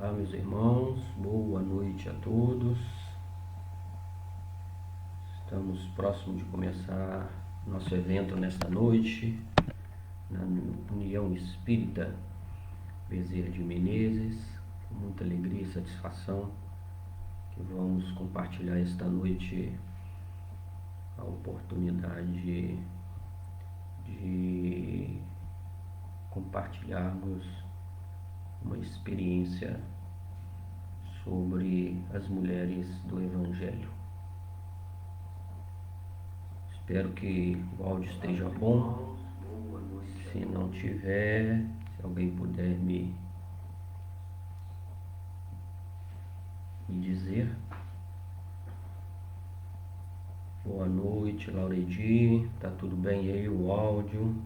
Olá, meus irmãos, boa noite a todos. Estamos próximos de começar nosso evento nesta noite, na União Espírita Bezerra de Menezes. Com muita alegria e satisfação que vamos compartilhar esta noite a oportunidade de compartilharmos uma experiência sobre as mulheres do Evangelho. Espero que o áudio esteja bom. Se não tiver, se alguém puder me dizer. Boa noite, Lauredi. Tá tudo bem aí o áudio?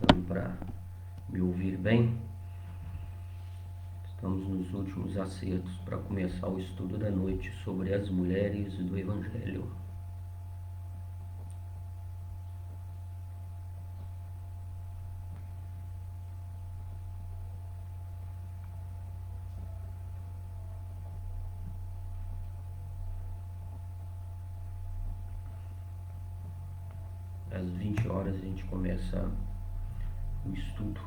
Dando para me ouvir bem? Estamos nos últimos acertos para começar o estudo da noite sobre as mulheres do Evangelho. Às 20 horas a gente começa o estudo.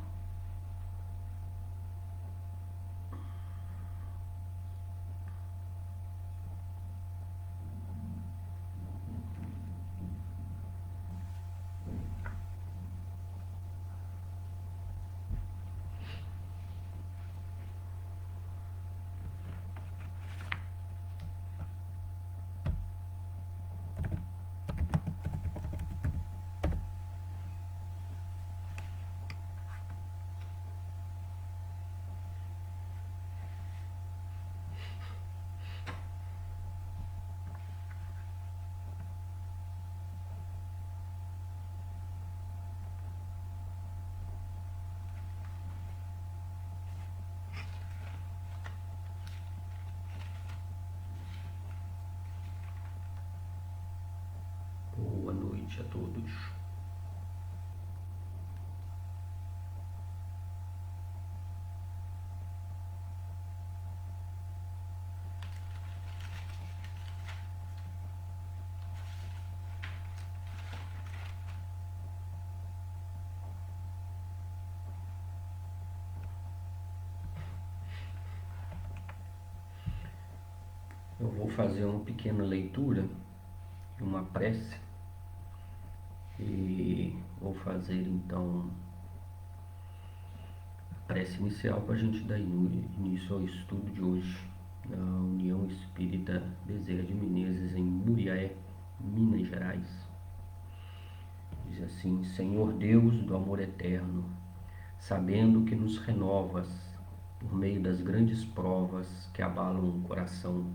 Boa noite a todos. Eu vou fazer uma pequena leitura, uma prece, e vou fazer então a prece inicial para a gente dar início ao estudo de hoje, na União Espírita Bezerra de Menezes, em Muriaé, Minas Gerais. Diz assim: Senhor Deus do amor eterno, sabendo que nos renovas por meio das grandes provas que abalam o coração,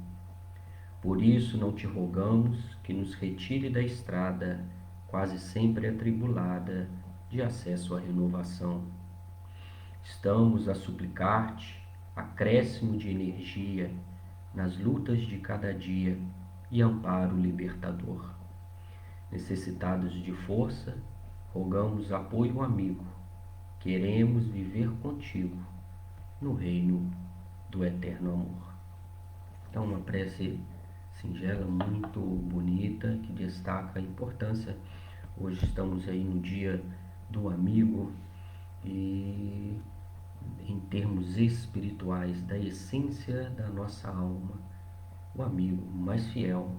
por isso não te rogamos que nos retire da estrada, quase sempre atribulada, de acesso à renovação. Estamos a suplicar-te acréscimo de energia nas lutas de cada dia e amparo libertador. Necessitados de força, rogamos apoio amigo. Queremos viver contigo no reino do eterno amor. Então, uma prece singela, muito bonita, que destaca a importância. Hoje estamos aí no dia do amigo e em termos espirituais, da essência da nossa alma, o amigo mais fiel,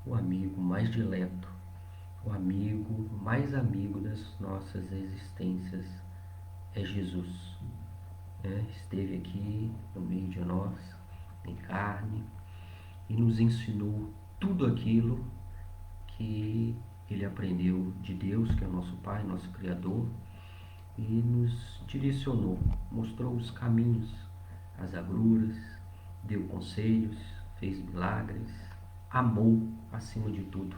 o amigo mais dileto, o amigo mais amigo das nossas existências é Jesus. Esteve aqui no meio de nós, em carne, e nos ensinou tudo aquilo que ele aprendeu de Deus, que é o nosso Pai, nosso Criador, e nos direcionou, mostrou os caminhos, as agruras, deu conselhos, fez milagres, amou acima de tudo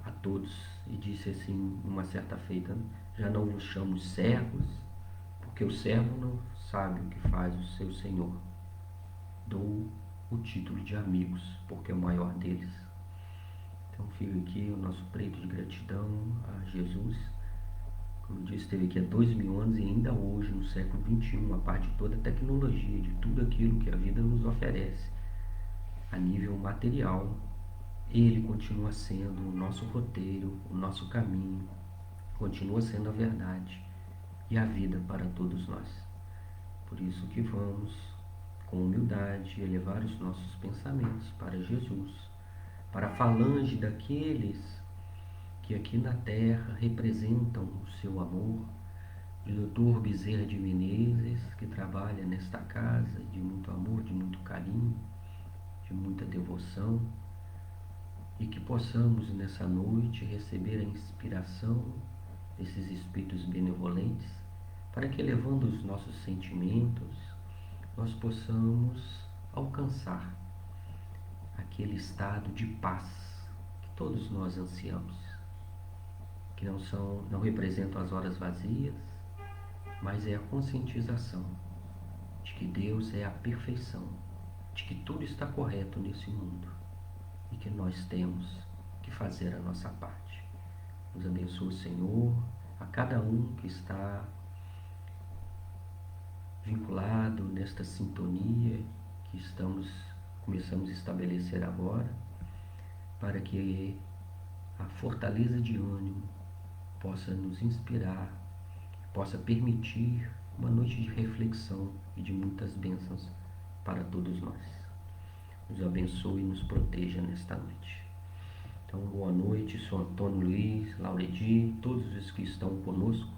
a todos e disse assim, numa certa feita: já não vos chamo servos, porque o servo não sabe o que faz o seu senhor. Dou o título de amigos, porque é o maior deles. Então fica aqui o nosso preito de gratidão a Jesus. Como disse esteve aqui há 2000 anos e ainda hoje, no século XXI, a parte de toda a tecnologia, de tudo aquilo que a vida nos oferece, a nível material, Ele continua sendo o nosso roteiro, o nosso caminho, continua sendo a verdade e a vida para todos nós. Por isso que vamos, com humildade, elevar os nossos pensamentos para Jesus, para a falange daqueles que aqui na terra representam o seu amor, de Dr. Bezerra de Menezes, que trabalha nesta casa de muito amor, de muito carinho, de muita devoção, e que possamos nessa noite receber a inspiração desses espíritos benevolentes, para que, elevando os nossos sentimentos, nós possamos alcançar aquele estado de paz que todos nós ansiamos, que não representam as horas vazias, mas é a conscientização de que Deus é a perfeição, de que tudo está correto nesse mundo e que nós temos que fazer a nossa parte. Nos abençoe, Senhor, a cada um que está vinculado nesta sintonia que começamos a estabelecer agora, para que a fortaleza de ânimo possa nos inspirar, possa permitir uma noite de reflexão e de muitas bênçãos para todos nós. Nos abençoe e nos proteja nesta noite. Então, boa noite, sou Antônio Luiz, Lauredi, todos os que estão conosco.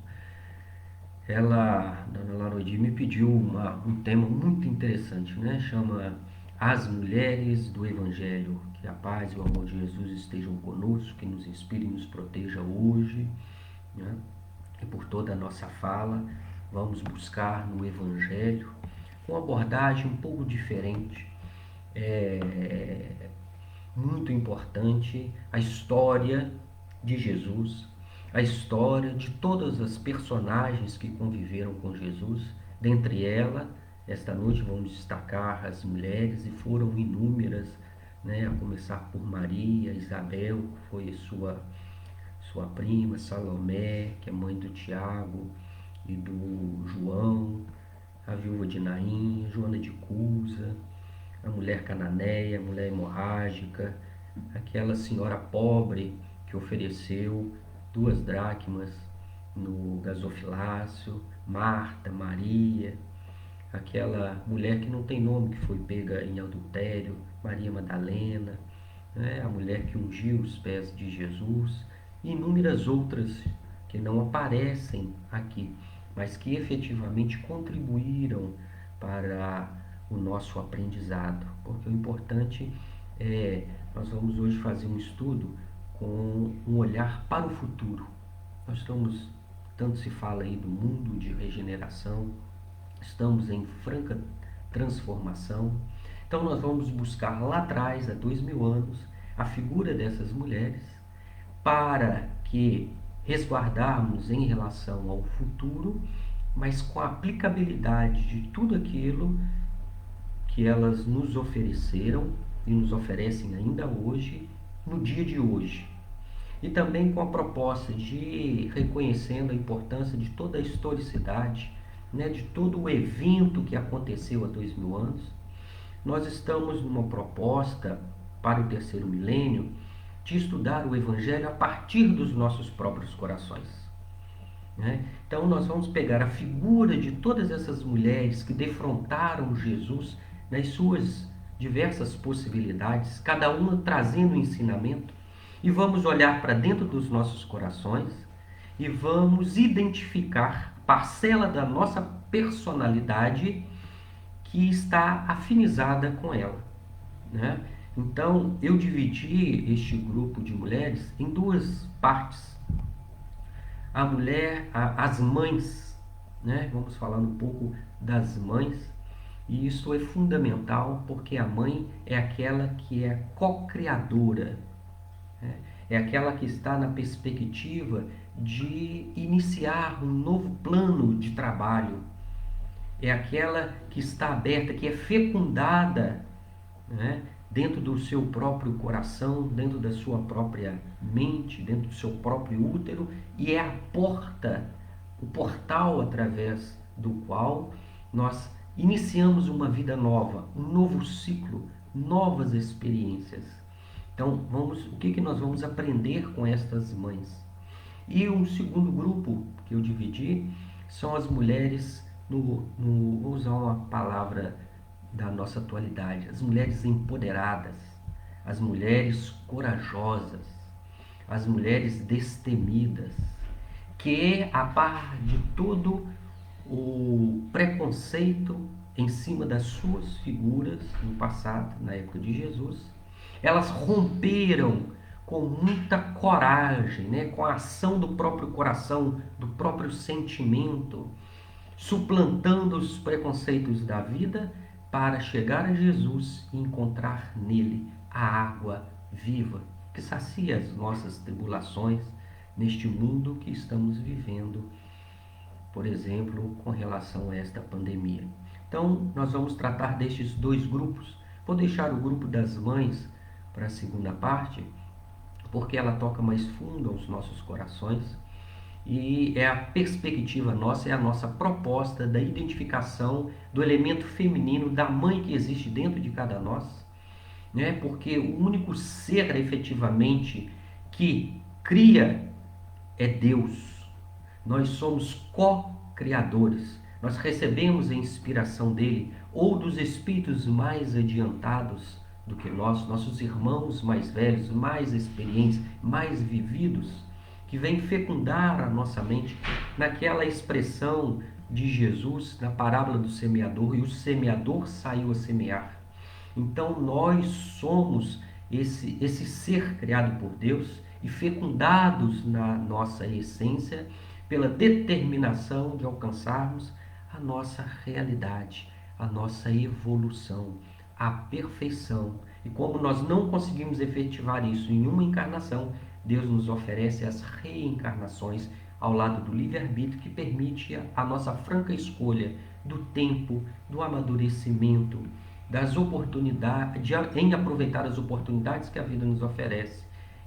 Dona Lauredi, me pediu um tema muito interessante, né? Chama As Mulheres do Evangelho. Que a paz e o amor de Jesus estejam conosco, que nos inspire e nos proteja hoje, né? E por toda a nossa fala, vamos buscar no Evangelho uma abordagem um pouco diferente. Muito importante a história de Jesus, a história de todas as personagens que conviveram com Jesus. Dentre elas, esta noite vamos destacar as mulheres, e foram inúmeras, né? A começar por Maria, Isabel, que foi sua prima, Salomé, que é mãe do Tiago e do João, a viúva de Naim, Joana de Cusa, a mulher cananeia, a mulher hemorrágica, aquela senhora pobre que ofereceu 2 dracmas no gasofilácio, Marta, Maria, aquela mulher que não tem nome, que foi pega em adultério, Maria Madalena, né? A mulher que ungiu os pés de Jesus, e inúmeras outras que não aparecem aqui, mas que efetivamente contribuíram para o nosso aprendizado, porque o importante nós vamos hoje fazer um estudo com um olhar para o futuro. Nós estamos, tanto se fala aí do mundo de regeneração, estamos em franca transformação, então nós vamos buscar lá atrás, há 2000 anos, a figura dessas mulheres, para que resguardarmos em relação ao futuro, mas com a aplicabilidade de tudo aquilo que elas nos ofereceram e nos oferecem ainda hoje, no dia de hoje. E também com a proposta de reconhecendo a importância de toda a historicidade, né, de todo o evento que aconteceu há 2000 anos. Nós estamos numa proposta para o 3º milênio de estudar o Evangelho a partir dos nossos próprios corações, né? Então nós vamos pegar a figura de todas essas mulheres que defrontaram Jesus nas suas diversas possibilidades, cada uma trazendo um ensinamento, e vamos olhar para dentro dos nossos corações e vamos identificar parcela da nossa personalidade que está afinizada com ela, né? Então eu dividi este grupo de mulheres em 2 partes. A mulher, as mães, né? Vamos falar um pouco das mães, e isso é fundamental, porque a mãe é aquela que é co-criadora, né? É aquela que está na perspectiva de iniciar um novo plano de trabalho, é aquela que está aberta, que é fecundada, né? Dentro do seu próprio coração, dentro da sua própria mente, dentro do seu próprio útero, e é a porta o portal através do qual nós iniciamos uma vida nova, um novo ciclo, novas experiências. Então, o que nós vamos aprender com estas mães? E um segundo grupo que eu dividi são as mulheres, vou usar uma palavra da nossa atualidade, as mulheres empoderadas, as mulheres corajosas, as mulheres destemidas, que a par de todo o preconceito em cima das suas figuras no passado, na época de Jesus, elas romperam com muita coragem, né, com a ação do próprio coração, do próprio sentimento, suplantando os preconceitos da vida para chegar a Jesus e encontrar nele a água viva que sacia as nossas tribulações neste mundo que estamos vivendo, por exemplo, com relação a esta pandemia. Então, nós vamos tratar destes dois grupos. Vou deixar o grupo das mães para a segunda parte, porque ela toca mais fundo aos nossos corações e é a perspectiva nossa, é a nossa proposta da identificação do elemento feminino, da mãe que existe dentro de cada nós, né? Porque o único ser efetivamente que cria é Deus. Nós somos co-criadores. Nós recebemos a inspiração dele ou dos espíritos mais adiantados do que nós, nossos irmãos mais velhos, mais experientes, mais vividos, que vêm fecundar a nossa mente naquela expressão de Jesus na parábola do semeador, e o semeador saiu a semear. Então nós somos esse ser criado por Deus e fecundados na nossa essência pela determinação de alcançarmos a nossa realidade, a nossa evolução, a perfeição. E como nós não conseguimos efetivar isso em uma encarnação, Deus nos oferece as reencarnações ao lado do livre-arbítrio, que permite a nossa franca escolha do tempo, do amadurecimento, das oportunidades, em aproveitar as oportunidades que a vida nos oferece,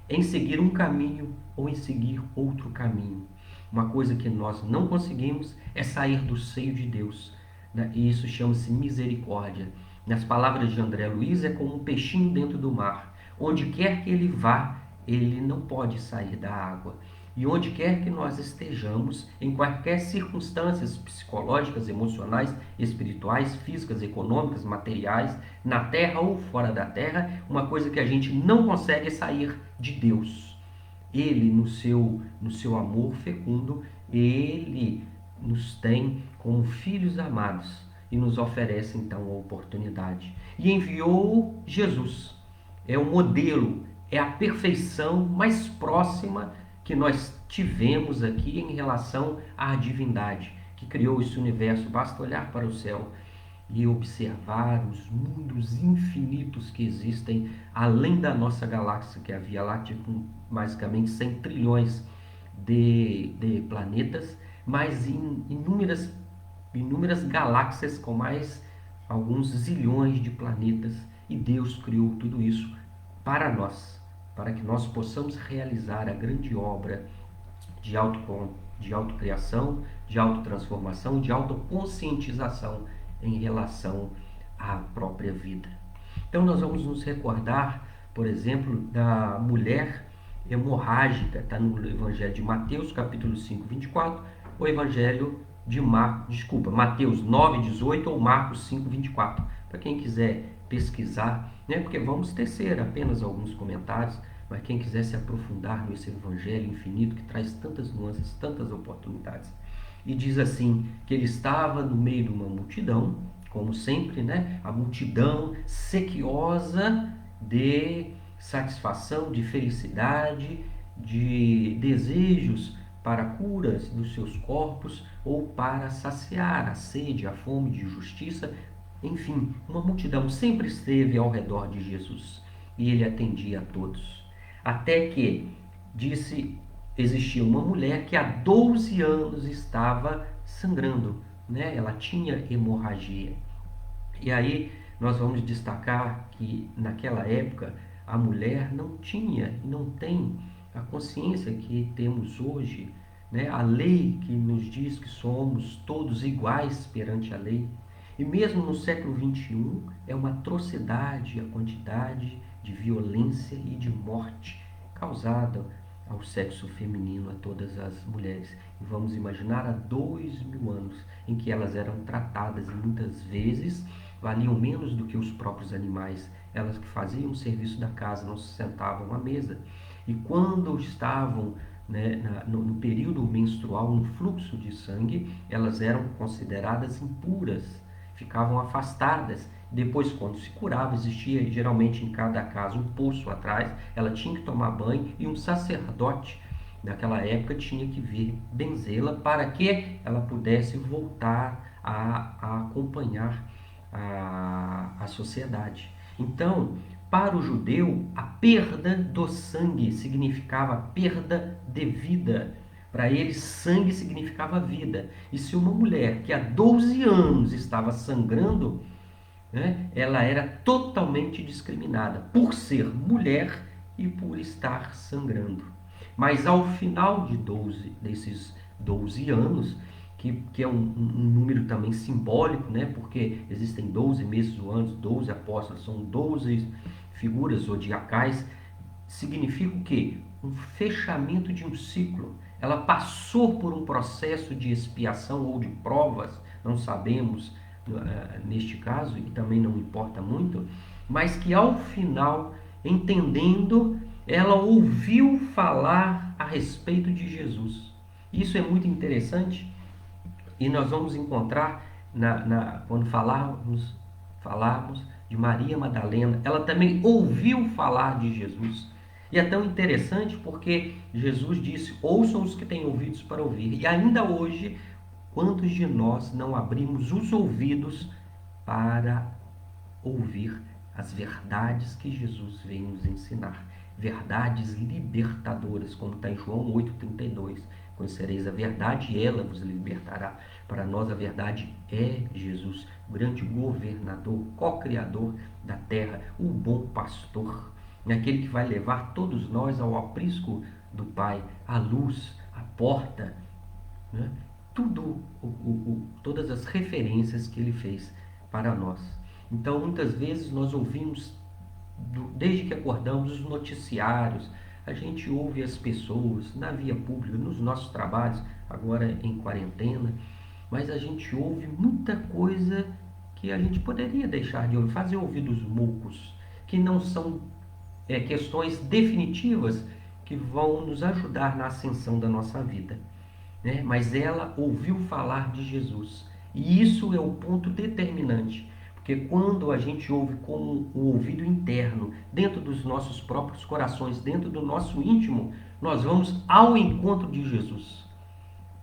em seguir um caminho ou em seguir outro caminho. Uma coisa que nós não conseguimos é sair do seio de Deus, né? E isso chama-se misericórdia. Nas palavras de André Luiz, é como um peixinho dentro do mar. Onde quer que ele vá, ele não pode sair da água. E onde quer que nós estejamos, em quaisquer circunstâncias psicológicas, emocionais, espirituais, físicas, econômicas, materiais, na terra ou fora da terra, uma coisa que a gente não consegue é sair de Deus. Ele, no seu amor fecundo, ele nos tem como filhos amados e nos oferece então a oportunidade. E enviou Jesus. É o modelo, é a perfeição mais próxima que nós tivemos aqui em relação à divindade que criou esse universo. Basta olhar para o céu e observar os mundos infinitos que existem além da nossa galáxia, que é a Via Láctea, com basicamente 100 trilhões de planetas, mais inúmeras galáxias com mais alguns zilhões de planetas. E Deus criou tudo isso para nós, para que nós possamos realizar a grande obra de autocriação, de autotransformação, de autoconscientização em relação à própria vida. Então nós vamos nos recordar, por exemplo, da mulher hemorrágica, está no Evangelho de Mateus, capítulo 5, 24, o Evangelho de Mateus 9, 18 ou Marcos 5, 24, para quem quiser pesquisar, né? Porque vamos tecer apenas alguns comentários, mas quem quiser se aprofundar nesse Evangelho infinito que traz tantas nuances, tantas oportunidades. E diz assim, que ele estava no meio de uma multidão, como sempre, né? A multidão sequiosa de satisfação, de felicidade, de desejos para curas dos seus corpos ou para saciar a sede, a fome de justiça. Enfim, uma multidão sempre esteve ao redor de Jesus e ele atendia a todos. Até que existia uma mulher que há 12 anos estava sangrando, né? Ela tinha hemorragia. E aí nós vamos destacar que naquela época a mulher não tinha e não tem a consciência que temos hoje né? A lei que nos diz que somos todos iguais perante a lei. E mesmo no século XXI, é uma atrocidade a quantidade de violência e de morte causada ao sexo feminino, a todas as mulheres. E vamos imaginar há 2000 anos, em que elas eram tratadas e muitas vezes valiam menos do que os próprios animais. Elas que faziam o serviço da casa, não se sentavam à mesa. E quando estavam, né, no período menstrual, no fluxo de sangue, elas eram consideradas impuras, ficavam afastadas. Depois, quando se curava, existia geralmente em cada casa um poço atrás, ela tinha que tomar banho e um sacerdote naquela época tinha que vir benzê-la para que ela pudesse voltar a acompanhar a sociedade. Então, para o judeu, a perda do sangue significava perda de vida. Para ele, sangue significava vida. E se uma mulher que há 12 anos estava sangrando, né, ela era totalmente discriminada por ser mulher e por estar sangrando. Mas ao final de desses 12 anos, que é um número também simbólico, né, porque existem 12 meses do ano, 12 apóstolos, são 12 figuras zodiacais, significa o quê? Um fechamento de um ciclo. Ela passou por um processo de expiação ou de provas, não sabemos neste caso, e também não importa muito, mas que ao final, entendendo, ela ouviu falar a respeito de Jesus. Isso é muito interessante e nós vamos encontrar quando falarmos de Maria Madalena, ela também ouviu falar de Jesus. E é tão interessante porque Jesus disse: ouçam os que têm ouvidos para ouvir. E ainda hoje, quantos de nós não abrimos os ouvidos para ouvir as verdades que Jesus vem nos ensinar? Verdades libertadoras, como está em João 8,32. Conhecereis a verdade e ela vos libertará. Para nós a verdade é Jesus, o grande governador, co-criador da terra, o bom pastor, aquele que vai levar todos nós ao aprisco do Pai, a luz, a porta, né? Todas as referências que ele fez para nós. Então, muitas vezes nós ouvimos, desde que acordamos, os noticiários, a gente ouve as pessoas na via pública, nos nossos trabalhos, agora em quarentena, mas a gente ouve muita coisa que a gente poderia deixar de ouvir, fazer ouvidos moucos, que não são questões definitivas que vão nos ajudar na ascensão da nossa vida, né? Mas ela ouviu falar de Jesus. E isso é o ponto determinante. Porque quando a gente ouve com o ouvido interno, dentro dos nossos próprios corações, dentro do nosso íntimo, nós vamos ao encontro de Jesus,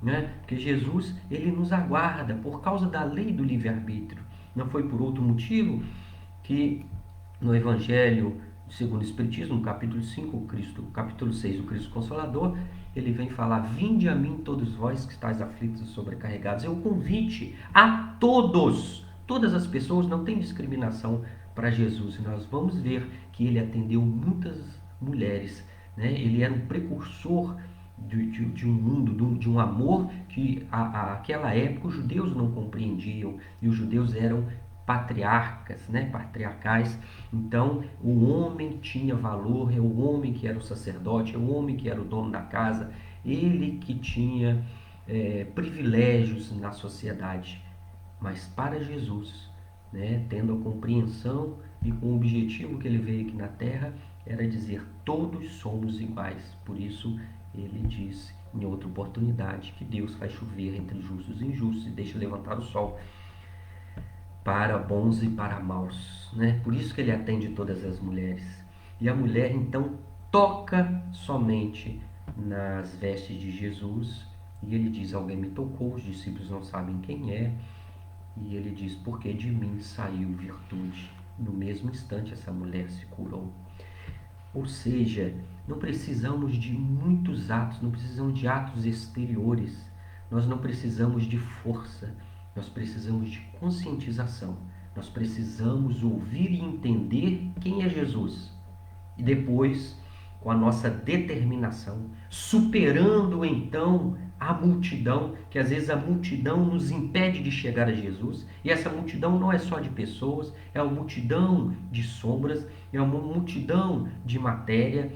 né? Porque Jesus, ele nos aguarda por causa da lei do livre-arbítrio. Não foi por outro motivo que no Evangelho segundo o Espiritismo, no capítulo 5, capítulo 6, o Cristo Consolador, ele vem falar: vinde a mim todos vós que estáis aflitos e sobrecarregados. É o convite a todos, todas as pessoas, não tem discriminação para Jesus. E nós vamos ver que ele atendeu muitas mulheres, né? Ele era um precursor de um mundo, de um amor que aquela época os judeus não compreendiam, e os judeus eram patriarcas, né, patriarcais. Então o homem tinha valor, é o homem que era o sacerdote, é o homem que era o dono da casa, ele que tinha privilégios na sociedade. Mas para Jesus, né, tendo a compreensão e com o objetivo que ele veio aqui na terra, era dizer: todos somos iguais. Por isso ele disse em outra oportunidade que Deus faz chover entre justos e injustos e deixa levantar o sol para bons e para maus, né? Por isso que ele atende todas as mulheres. E a mulher então toca somente nas vestes de Jesus e ele diz: alguém me tocou, os discípulos não sabem quem é. E ele diz: porque de mim saiu virtude. No mesmo instante essa mulher se curou. Ou seja, não precisamos de muitos atos, não precisamos de atos exteriores, nós não precisamos de força, nós precisamos de conscientização, nós precisamos ouvir e entender quem é Jesus. E depois, com a nossa determinação, superando então a multidão, que às vezes a multidão nos impede de chegar a Jesus, e essa multidão não é só de pessoas, é uma multidão de sombras, é uma multidão de matéria,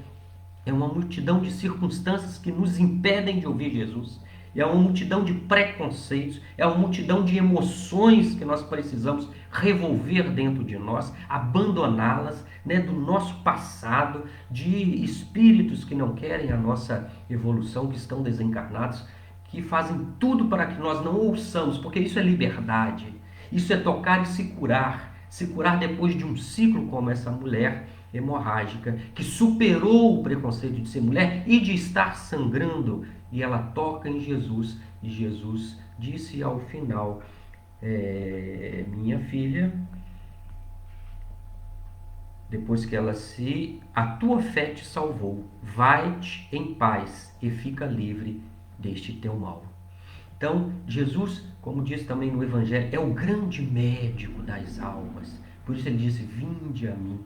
é uma multidão de circunstâncias que nos impedem de ouvir Jesus. É uma multidão de preconceitos, é uma multidão de emoções que nós precisamos revolver dentro de nós, abandoná-las, né, do nosso passado, de espíritos que não querem a nossa evolução, que estão desencarnados, que fazem tudo para que nós não ouçamos, porque isso é liberdade, isso é tocar e se curar depois de um ciclo como essa mulher hemorrágica, que superou o preconceito de ser mulher e de estar sangrando, e ela toca em Jesus, e Jesus disse ao final, minha filha, depois que a tua fé te salvou, vai-te em paz e fica livre deste teu mal. Então, Jesus, como diz também no Evangelho, é o grande médico das almas. Por isso ele disse, vinde a mim.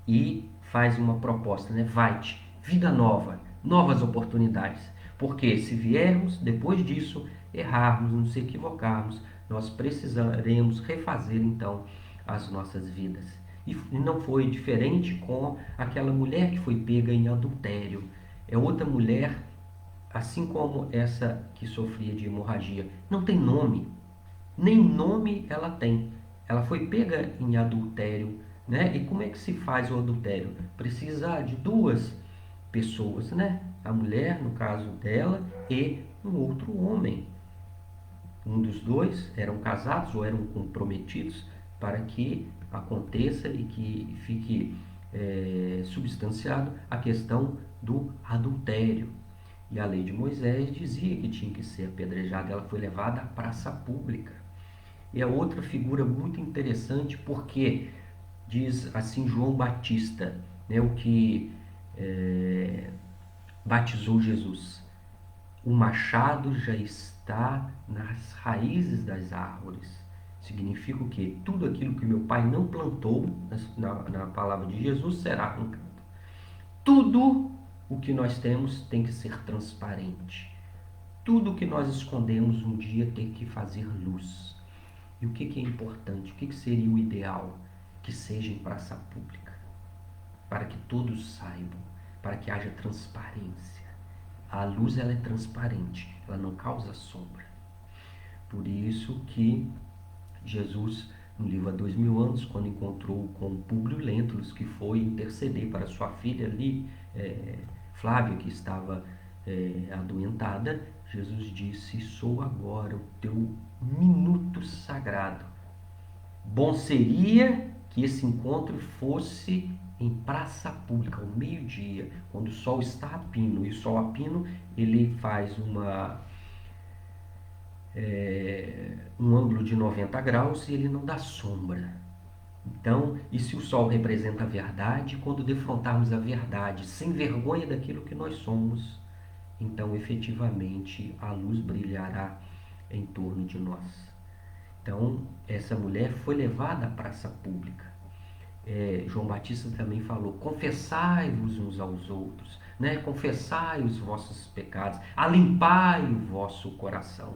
E faz uma proposta, né? Vai-te, vida nova, novas oportunidades. Porque se viermos, depois disso, errarmos, nos equivocarmos, nós precisaremos refazer então as nossas vidas. E não foi diferente com aquela mulher que foi pega em adultério. É outra mulher, assim como essa que sofria de hemorragia. Não tem nome, nem nome ela tem. Ela foi pega em adultério, né? E como é que se faz o adultério? Precisa de duas pessoas, né? A mulher, no caso dela, e um outro homem. Um dos dois eram casados ou eram comprometidos para que aconteça e que fique substanciado a questão do adultério. E a lei de Moisés dizia que tinha que ser apedrejada. Ela foi levada à praça pública. E é outra figura muito interessante porque diz assim João Batista, né, o que batizou Jesus. O machado já está nas raízes das árvores. Significa o quê? Tudo aquilo que meu pai não plantou, na palavra de Jesus, será arrancado. Tudo o que nós temos tem que ser transparente. Tudo o que nós escondemos um dia tem que fazer luz. E o que é importante? O que seria o ideal? Que seja em praça pública, para que todos saibam, para que haja transparência. A luz ela é transparente, ela não causa sombra. Por isso que Jesus, no livro Há 2000 anos, quando encontrou com Públio Lentulus, que foi interceder para sua filha ali, Flávia, que estava adoentada, Jesus disse, sou agora o teu minuto sagrado. Bom seria que esse encontro fosse em praça pública, ao meio-dia, quando o sol está a pino. E o sol a pino, ele faz um ângulo de 90 graus e ele não dá sombra. Então, e se o sol representa a verdade, quando defrontarmos a verdade sem vergonha daquilo que nós somos, então efetivamente a luz brilhará em torno de nós. Então, essa mulher foi levada à praça pública. João Batista também falou, confessai-vos uns aos outros, né? Confessai os vossos pecados, alimpai o vosso coração.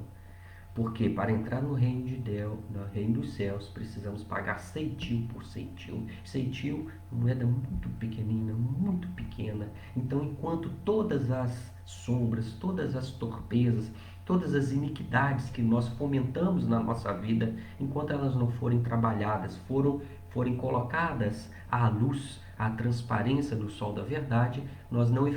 Porque para entrar no reino de Deus, no reino dos céus, precisamos pagar ceitil por ceitil. Ceitil é uma moeda muito pequenina, muito pequena. Então, enquanto todas as sombras, todas as torpezas, todas as iniquidades que nós fomentamos na nossa vida, enquanto elas não forem trabalhadas, forem colocadas à luz, à transparência do sol da verdade, nós não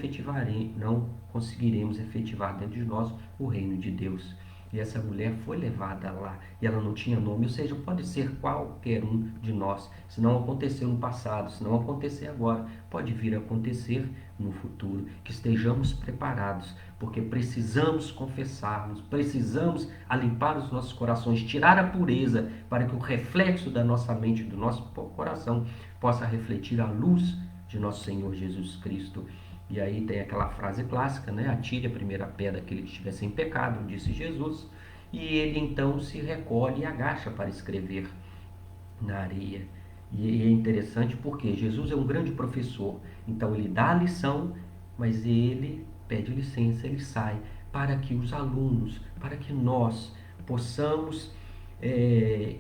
conseguiremos efetivar dentro de nós o reino de Deus. E essa mulher foi levada lá, e ela não tinha nome, ou seja, pode ser qualquer um de nós. Se não aconteceu no passado, se não acontecer agora, pode vir a acontecer no futuro. Que estejamos preparados, porque precisamos confessarmos, precisamos limpar os nossos corações, tirar a pureza, para que o reflexo da nossa mente, do nosso coração, possa refletir a luz de nosso Senhor Jesus Cristo. E aí tem aquela frase clássica, né? Atire a primeira pedra aquele que estiver sem pecado, disse Jesus. E ele então se recolhe e agacha para escrever na areia. E é interessante porque Jesus é um grande professor. Então ele dá a lição, mas ele pede licença, ele sai para que os alunos, para que nós possamos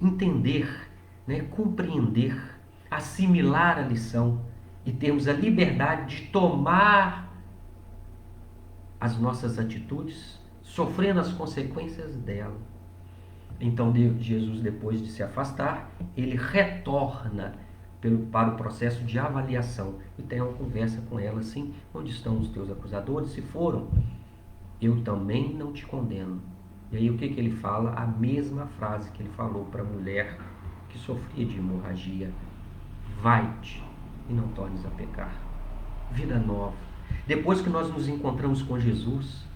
entender, né, compreender, assimilar a lição e termos a liberdade de tomar as nossas atitudes, sofrendo as consequências dela. Então Jesus, depois de se afastar, ele retorna para o processo de avaliação e tem uma conversa com ela assim: onde estão os teus acusadores? Se foram, eu também não te condeno. E aí o que ele fala? A mesma frase que ele falou para a mulher que sofria de hemorragia: vai-te e não tornes a pecar. Vida nova. Depois que nós nos encontramos com Jesus,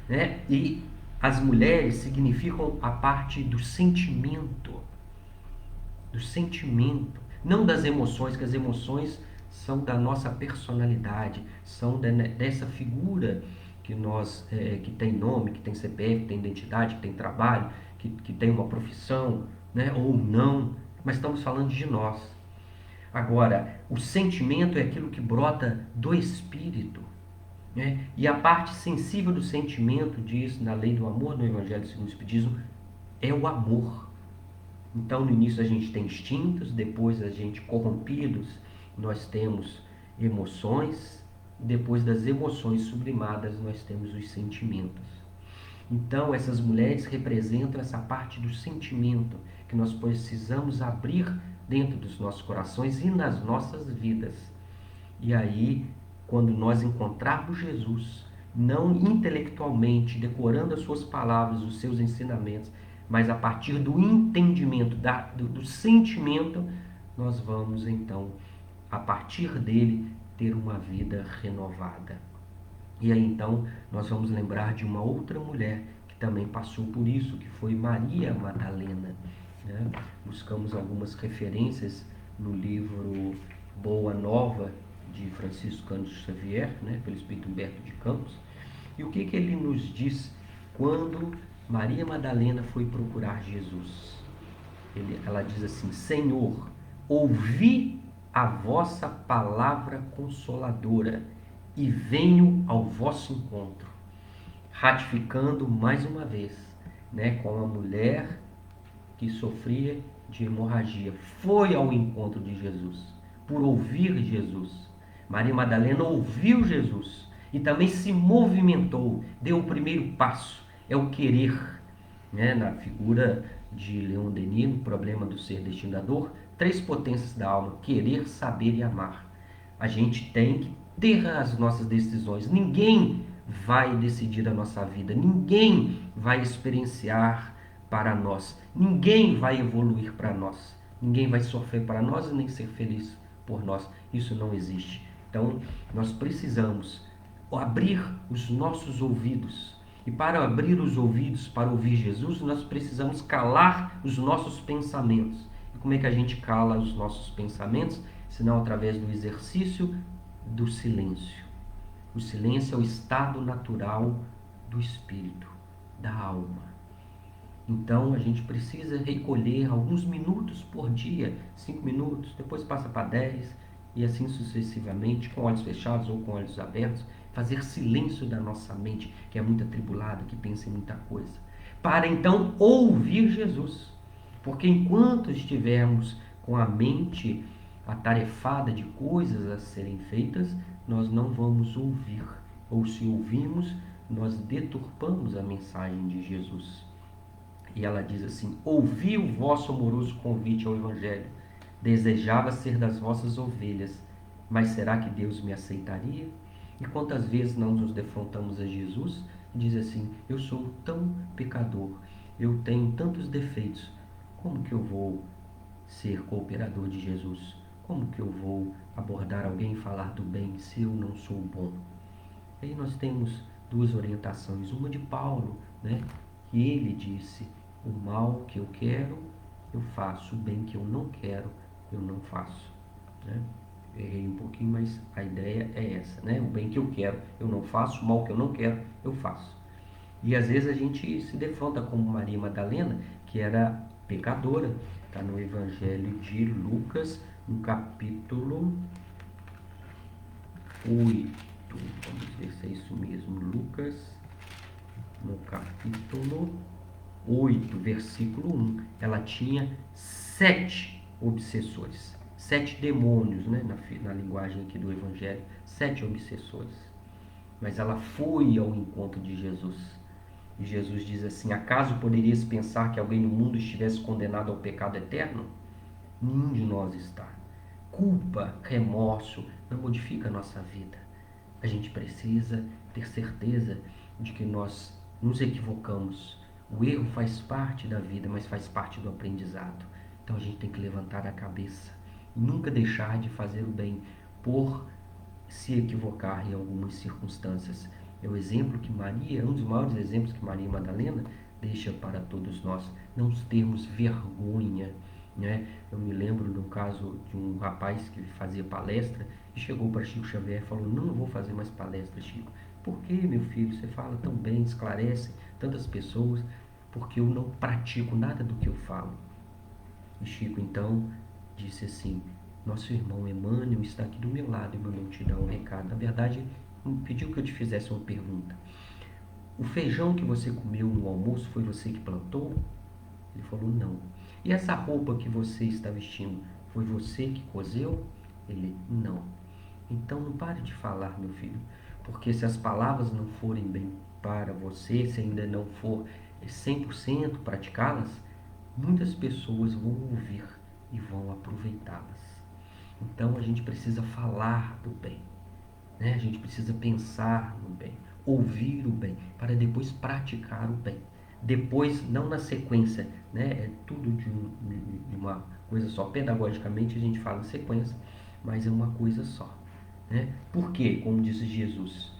né? E as mulheres significam a parte do sentimento, não das emoções, que as emoções são da nossa personalidade, são dessa figura que nós que tem nome, que tem CPF, que tem identidade, que tem trabalho, que tem uma profissão, né? Ou não, mas estamos falando de nós. Agora, o sentimento é aquilo que brota do espírito, né? E a parte sensível do sentimento, diz na lei do amor, no Evangelho segundo o Espiritismo, é o amor. Então, no início a gente tem instintos, depois a gente corrompidos, nós temos emoções, e depois das emoções sublimadas nós temos os sentimentos. Então, essas mulheres representam essa parte do sentimento que nós precisamos abrir dentro dos nossos corações e nas nossas vidas. E aí, quando nós encontrarmos Jesus, não intelectualmente, decorando as suas palavras, os seus ensinamentos, mas a partir do entendimento, do sentimento, nós vamos então, a partir dele, ter uma vida renovada. E aí então, nós vamos lembrar de uma outra mulher que também passou por isso, que foi Maria Madalena, né? Buscamos algumas referências no livro Boa Nova, de Francisco Cândido Xavier, né, pelo Espírito Humberto de Campos. E o que ele nos diz quando Maria Madalena foi procurar Jesus? Ela diz assim: Senhor, ouvi a vossa palavra consoladora e venho ao vosso encontro. Ratificando mais uma vez, né, com a mulher que sofria de hemorragia, foi ao encontro de Jesus, por ouvir Jesus. Maria Madalena ouviu Jesus e também se movimentou, deu o primeiro passo, é o querer, né? Na figura de Leon Denis, no Problema do Ser Destinador, 3 potências da alma: querer, saber e amar. A gente tem que ter as nossas decisões. Ninguém vai decidir a nossa vida, ninguém vai experienciar para nós, ninguém vai evoluir para nós, ninguém vai sofrer para nós e nem ser feliz por nós. Isso não existe. Então, nós precisamos abrir os nossos ouvidos. E para abrir os ouvidos para ouvir Jesus, nós precisamos calar os nossos pensamentos. E como é que a gente cala os nossos pensamentos? Senão através do exercício do silêncio. O silêncio é o estado natural do espírito, da alma. Então a gente precisa recolher alguns minutos por dia, 5 minutos, depois passa para 10 e assim sucessivamente, com olhos fechados ou com olhos abertos, fazer silêncio da nossa mente, que é muito atribulada, que pensa em muita coisa, para então ouvir Jesus. Porque enquanto estivermos com a mente atarefada de coisas a serem feitas, nós não vamos ouvir, ou se ouvimos, nós deturpamos a mensagem de Jesus. E ela diz assim: ouvi o vosso amoroso convite ao Evangelho, desejava ser das vossas ovelhas, mas será que Deus me aceitaria? E quantas vezes não nos defrontamos a Jesus e diz assim: eu sou tão pecador, eu tenho tantos defeitos, como que eu vou ser cooperador de Jesus? Como que eu vou abordar alguém e falar do bem se eu não sou bom? E aí nós temos 2 orientações, uma de Paulo, né? Que ele disse: o mal que eu quero, eu faço, o bem que eu não quero, eu não faço, né? Errei um pouquinho, mas a ideia é essa, né? O bem que eu quero, eu não faço, o mal que eu não quero, eu faço. E às vezes a gente se defronta com Maria Madalena, que era pecadora. Está no Evangelho de Lucas, no capítulo 8. Vamos ver se é isso mesmo. Lucas no capítulo 8, versículo 1, ela tinha 7 obsessores, 7 demônios, né, na linguagem aqui do Evangelho, 7 obsessores. Mas ela foi ao encontro de Jesus. E Jesus diz assim: acaso poderias pensar que alguém no mundo estivesse condenado ao pecado eterno? Nenhum de nós está. Culpa, remorso não modifica a nossa vida. A gente precisa ter certeza de que nós nos equivocamos. O erro faz parte da vida, mas faz parte do aprendizado. Então a gente tem que levantar a cabeça e nunca deixar de fazer o bem por se equivocar em algumas circunstâncias. É o exemplo que Maria, um dos maiores exemplos que Maria Madalena deixa para todos nós, não termos vergonha, né? Eu me lembro do caso de um rapaz que fazia palestra e chegou para Chico Xavier e falou: não, eu vou fazer mais palestra, Chico. Por que, meu filho? Você fala tão bem, esclarece tantas pessoas. Porque eu não pratico nada do que eu falo. E Chico então disse assim: nosso irmão Emmanuel está aqui do meu lado e mandou te dar um recado. Na verdade, pediu que eu te fizesse uma pergunta. O feijão que você comeu no almoço foi você que plantou? Ele falou: não. E essa roupa que você está vestindo, foi você que cozeu? Ele: não. Então não pare de falar, meu filho, porque se as palavras não forem bem para você, se ainda não for 100% praticá-las, muitas pessoas vão ouvir e vão aproveitá-las. Então a gente precisa falar do bem, né? A gente precisa pensar no bem, ouvir o bem, para depois praticar o bem. Depois, não na sequência, né? É tudo de uma coisa só. Pedagogicamente a gente fala em sequência, mas é uma coisa só. Né? Por quê? Como disse Jesus: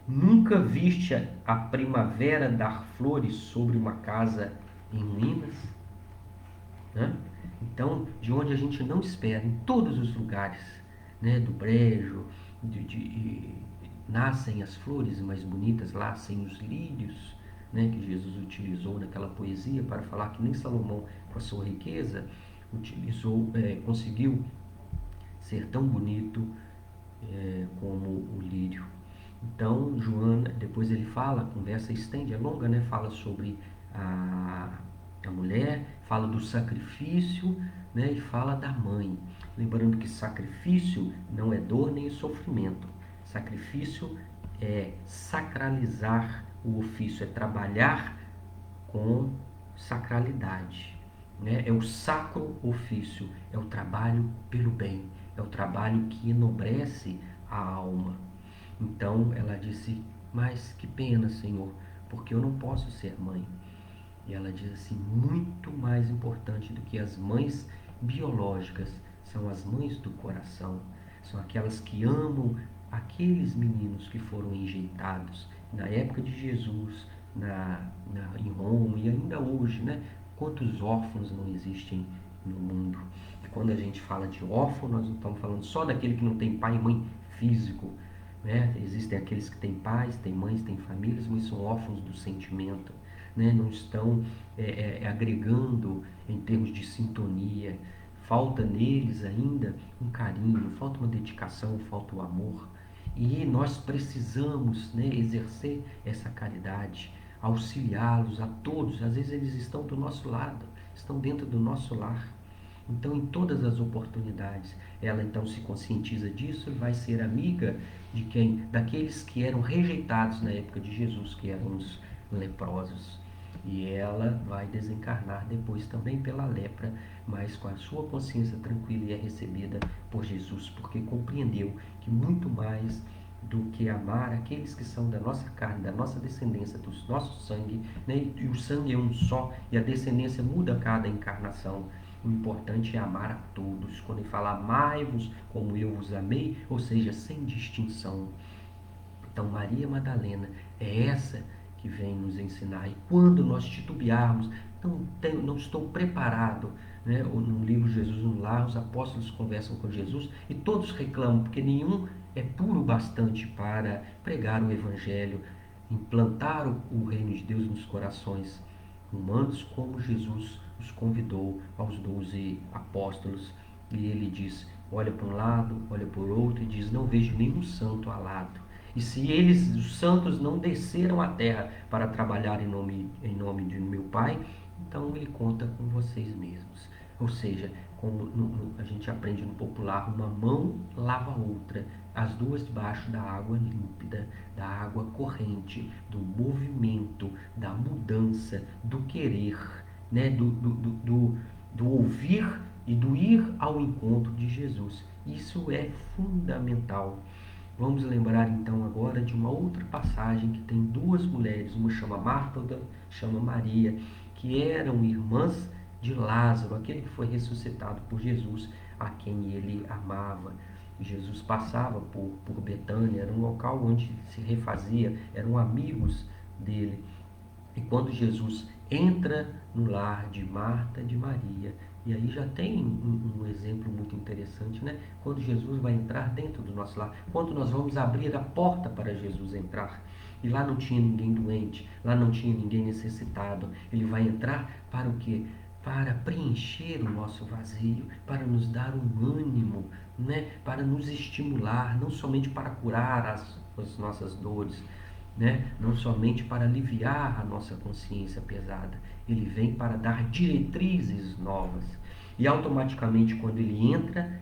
nunca viste a primavera dar flores sobre uma casa em ruínas? Né? Então, de onde a gente não espera, em todos os lugares, né, do brejo, nascem as flores mais bonitas, nascem os lírios, né, que Jesus utilizou naquela poesia para falar que nem Salomão, com a sua riqueza, conseguiu ser tão bonito como o lírio. Então, Joana, depois ele fala, a conversa estende, é longa, né? Fala sobre a mulher, fala do sacrifício, né? E fala da mãe. Lembrando que sacrifício não é dor nem sofrimento. Sacrifício é sacralizar o ofício, é trabalhar com sacralidade. Né? É o sacro ofício, é o trabalho pelo bem, é o trabalho que enobrece a alma. Então ela disse: mas que pena, Senhor, porque eu não posso ser mãe. E ela diz assim: muito mais importante do que as mães biológicas são as mães do coração, são aquelas que amam aqueles meninos que foram enjeitados na época de Jesus, em Roma e ainda hoje, né? Quantos órfãos não existem no mundo? E quando a gente fala de órfão, nós não estamos falando só daquele que não tem pai e mãe físico, né? Existem aqueles que têm pais, têm mães, têm famílias, mas são órfãos do sentimento, né? Não estão agregando em termos de sintonia. Falta neles ainda um carinho, falta uma dedicação, falta o amor. E nós precisamos, né, exercer essa caridade, auxiliá-los a todos. Às vezes eles estão do nosso lado, estão dentro do nosso lar. Então, em todas as oportunidades, ela então se conscientiza disso e vai ser amiga de quem? Daqueles que eram rejeitados na época de Jesus, que eram os leprosos. E ela vai desencarnar depois também pela lepra, mas com a sua consciência tranquila, e é recebida por Jesus, porque compreendeu que muito mais do que amar aqueles que são da nossa carne, da nossa descendência, do nosso sangue, né? E o sangue é um só, e a descendência muda a cada encarnação. O importante é amar a todos. Quando ele fala amai-vos como eu vos amei, ou seja, sem distinção. Então, Maria Madalena é essa que vem nos ensinar. E quando nós titubearmos, não estou preparado, né? No livro Jesus no Lar, os apóstolos conversam com Jesus e todos reclamam, porque nenhum é puro bastante para pregar o Evangelho, implantar o reino de Deus nos corações humanos, como Jesus os convidou aos 12 apóstolos. E ele diz, olha para um lado, olha para o outro e diz: não vejo nenhum santo alado. E se eles, os santos, não desceram à terra para trabalhar em nome de meu Pai, então ele conta com vocês mesmos. Ou seja, como a gente aprende no popular, uma mão lava a outra, as duas debaixo da água límpida, da água corrente, do movimento, da mudança, do querer, né? do ouvir e do ir ao encontro de Jesus. Isso é fundamental. Vamos lembrar então agora de uma outra passagem que tem duas mulheres, uma chama Marta, outra chama Maria, que eram irmãs de Lázaro, aquele que foi ressuscitado por Jesus, a quem ele amava. Jesus passava por Betânia, era um local onde se refazia, eram amigos dele. E quando Jesus entra no lar de Marta, de Maria, e aí já tem um exemplo muito interessante, né? Quando Jesus vai entrar dentro do nosso lar, quando nós vamos abrir a porta para Jesus entrar, e lá não tinha ninguém doente, lá não tinha ninguém necessitado, ele vai entrar para o quê? Para preencher o nosso vazio, para nos dar um ânimo, né? Para nos estimular, não somente para curar as nossas dores, né? Não somente para aliviar a nossa consciência pesada, ele vem para dar diretrizes novas. E automaticamente, quando ele entra,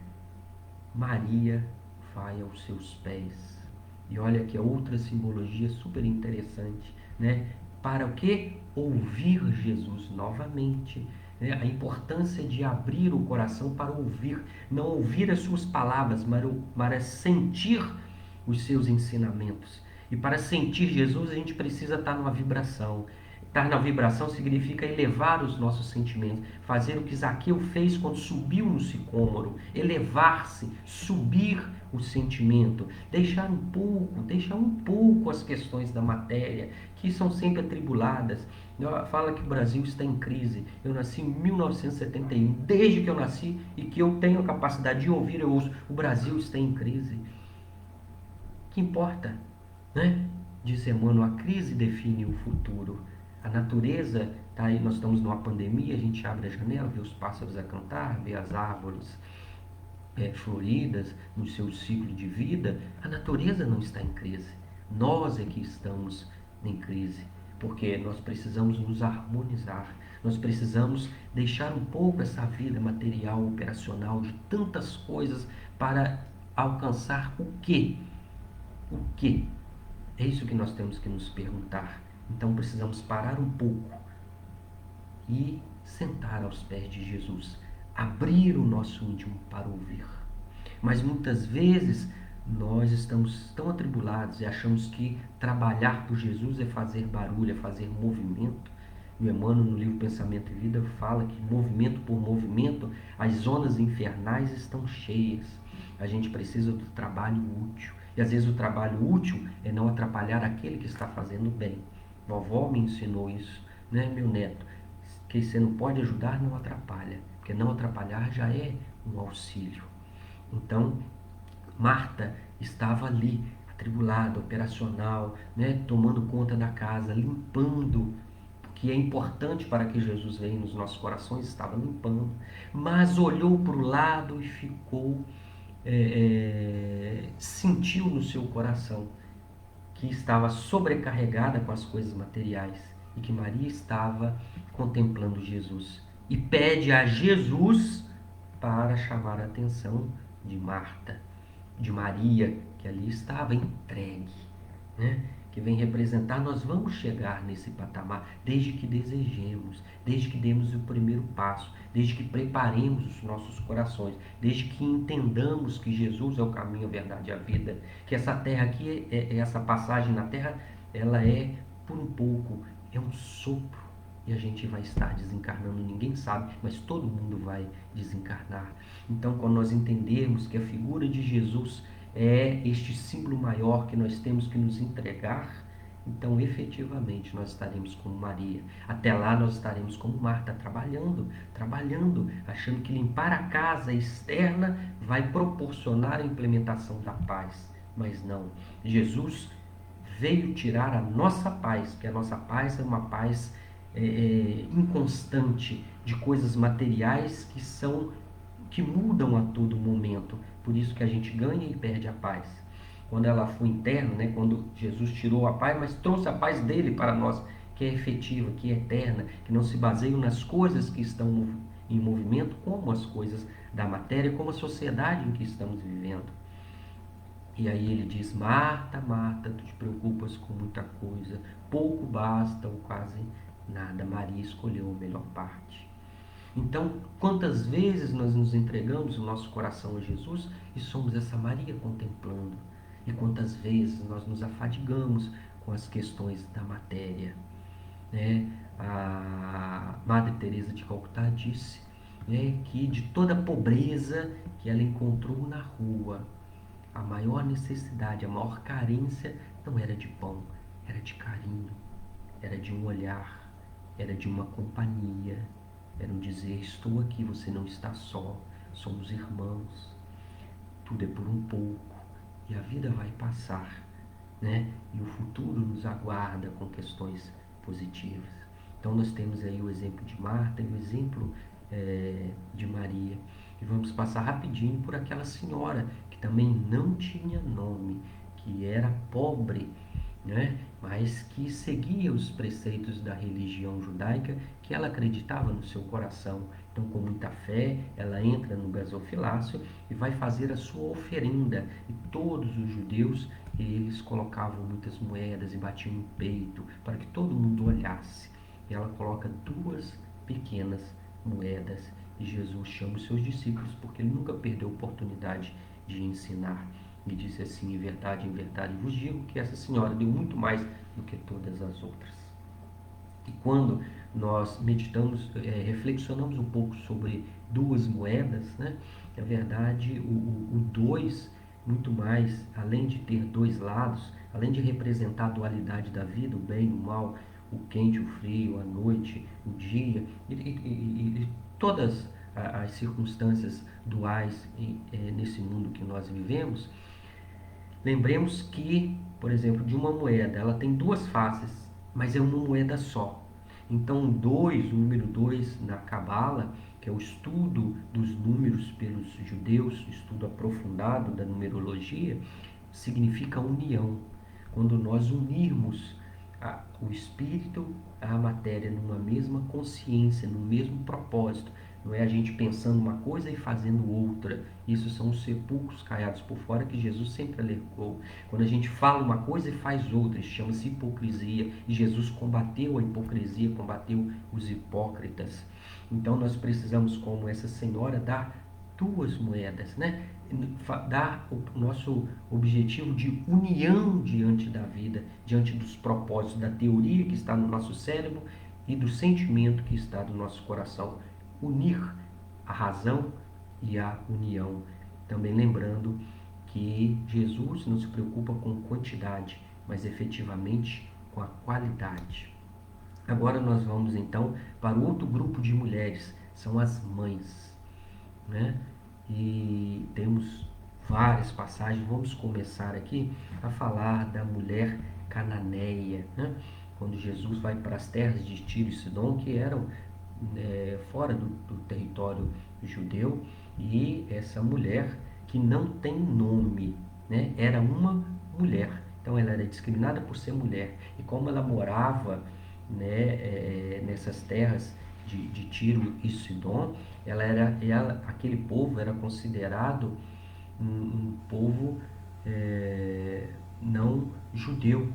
Maria vai aos seus pés. E olha que é outra simbologia super interessante, né? Para o que? Ouvir Jesus novamente. Né? A importância de abrir o coração para ouvir, não ouvir as suas palavras, mas sentir os seus ensinamentos. E para sentir Jesus, a gente precisa estar numa vibração. Estar na vibração significa elevar os nossos sentimentos, fazer o que Zaqueu fez quando subiu no sicômoro, elevar-se, subir o sentimento, deixar um pouco as questões da matéria, que são sempre atribuladas. Fala que o Brasil está em crise. Eu nasci em 1971, desde que eu nasci e que eu tenho a capacidade de ouvir, eu ouço, o Brasil está em crise. Que importa, né? Diz Emmanuel, a crise define o futuro. A natureza, tá aí, nós estamos numa pandemia, a gente abre a janela, vê os pássaros a cantar, vê as árvores floridas no seu ciclo de vida. A natureza não está em crise. Nós é que estamos em crise, porque nós precisamos nos harmonizar. Nós precisamos deixar um pouco essa vida material, operacional, de tantas coisas para alcançar o quê? O quê? É isso que nós temos que nos perguntar. Então precisamos parar um pouco e sentar aos pés de Jesus, abrir o nosso íntimo para ouvir. Mas muitas vezes nós estamos tão atribulados e achamos que trabalhar por Jesus é fazer barulho, é fazer movimento. O Emmanuel, no livro Pensamento e Vida, fala que movimento por movimento, as zonas infernais estão cheias. A gente precisa do trabalho útil. E às vezes o trabalho útil é não atrapalhar aquele que está fazendo bem. Vovó me ensinou isso, né, meu neto? Que você não pode ajudar, não atrapalha. Porque não atrapalhar já é um auxílio. Então, Marta estava ali, atribulada, operacional, né, tomando conta da casa, limpando, que é importante para que Jesus venha nos nossos corações, estava limpando, mas olhou para o lado e ficou, sentiu no seu coração que estava sobrecarregada com as coisas materiais e que Maria estava contemplando Jesus. E pede a Jesus para chamar a atenção de Marta, de Maria, que ali estava entregue, né? Que vem representar, nós vamos chegar nesse patamar, desde que desejemos, desde que demos o primeiro passo, desde que preparemos os nossos corações, desde que entendamos que Jesus é o caminho, a verdade e a vida, que essa terra aqui, essa passagem na terra, ela é por um pouco, é um sopro, e a gente vai estar desencarnando, ninguém sabe, mas todo mundo vai desencarnar. Então, quando nós entendermos que a figura de Jesus é este símbolo maior que nós temos que nos entregar, então efetivamente nós estaremos como Maria. Até lá nós estaremos como Marta, trabalhando, achando que limpar a casa externa vai proporcionar a implementação da paz. Mas não, Jesus veio tirar a nossa paz, que a nossa paz é uma paz inconstante, de coisas materiais que mudam a todo momento. Por isso que a gente ganha e perde a paz. quando ela foi interna, né? Quando Jesus tirou a paz, mas trouxe a paz dele para nós, que é efetiva, que é eterna, que não se baseia nas coisas que estão em movimento, como as coisas da matéria, como a sociedade em que estamos vivendo. E aí ele diz: Marta, Marta, tu te preocupas com muita coisa, pouco basta ou quase nada. Maria escolheu a melhor parte. Então, quantas vezes nós nos entregamos o nosso coração a Jesus e somos essa Maria contemplando? E quantas vezes nós nos afadigamos com as questões da matéria, né? A Madre Teresa de Calcutá disse, né, que de toda a pobreza que ela encontrou na rua, a maior necessidade, a maior carência não era de pão, era de carinho, era de um olhar, era de uma companhia, era um dizer: estou aqui, você não está só, somos irmãos, tudo é por um pouco e a vida vai passar, né? E o futuro nos aguarda com questões positivas. Então nós temos aí o exemplo de Marta e o exemplo de Maria. E vamos passar rapidinho por aquela senhora que também não tinha nome, que era pobre, né? Mas que seguia os preceitos da religião judaica, que ela acreditava no seu coração. Então, com muita fé, ela entra no gasofilácio e vai fazer a sua oferenda. E todos os judeus, eles colocavam muitas moedas e batiam no peito para que todo mundo olhasse. E ela coloca 2 pequenas moedas. E Jesus chama os seus discípulos porque ele nunca perdeu a oportunidade de ensinar. E disse assim: em verdade vos digo que essa senhora deu muito mais do que todas as outras. E quando nós meditamos, reflexionamos um pouco sobre 2 moedas, né? Na verdade, o 2, muito mais, além de ter 2 lados, além de representar a dualidade da vida, o bem e o mal, o quente, o frio, a noite, o dia, e todas as circunstâncias duais nesse mundo que nós vivemos. Lembremos que, por exemplo, de uma moeda, ela tem 2 faces, mas é uma moeda só. Então, o número 2 na Cabala, que é o estudo dos números pelos judeus, estudo aprofundado da numerologia, significa união. Quando nós unirmos o espírito à matéria numa mesma consciência, no mesmo propósito. Não é a gente pensando uma coisa e fazendo outra. Isso são os sepulcros caiados por fora que Jesus sempre alertou. Quando a gente fala uma coisa e faz outra, isso chama-se hipocrisia. E Jesus combateu a hipocrisia, combateu os hipócritas. Então nós precisamos, como essa senhora, dar 2 moedas, né? Dar o nosso objetivo de união diante da vida, diante dos propósitos da teoria que está no nosso cérebro e do sentimento que está no nosso coração. Unir a razão e a união. Também lembrando que Jesus não se preocupa com quantidade, mas efetivamente com a qualidade. Agora nós vamos então para o outro grupo de mulheres, são as mães, né? E temos várias passagens. Vamos começar aqui a falar da mulher cananeia, né? Quando Jesus vai para as terras de Tiro e Sidom, que eram fora do território judeu, e essa mulher que não tem nome, né? Era uma mulher, então ela era discriminada por ser mulher, e como ela morava, né, nessas terras de Tiro e Sidom, aquele povo era considerado um povo não judeu,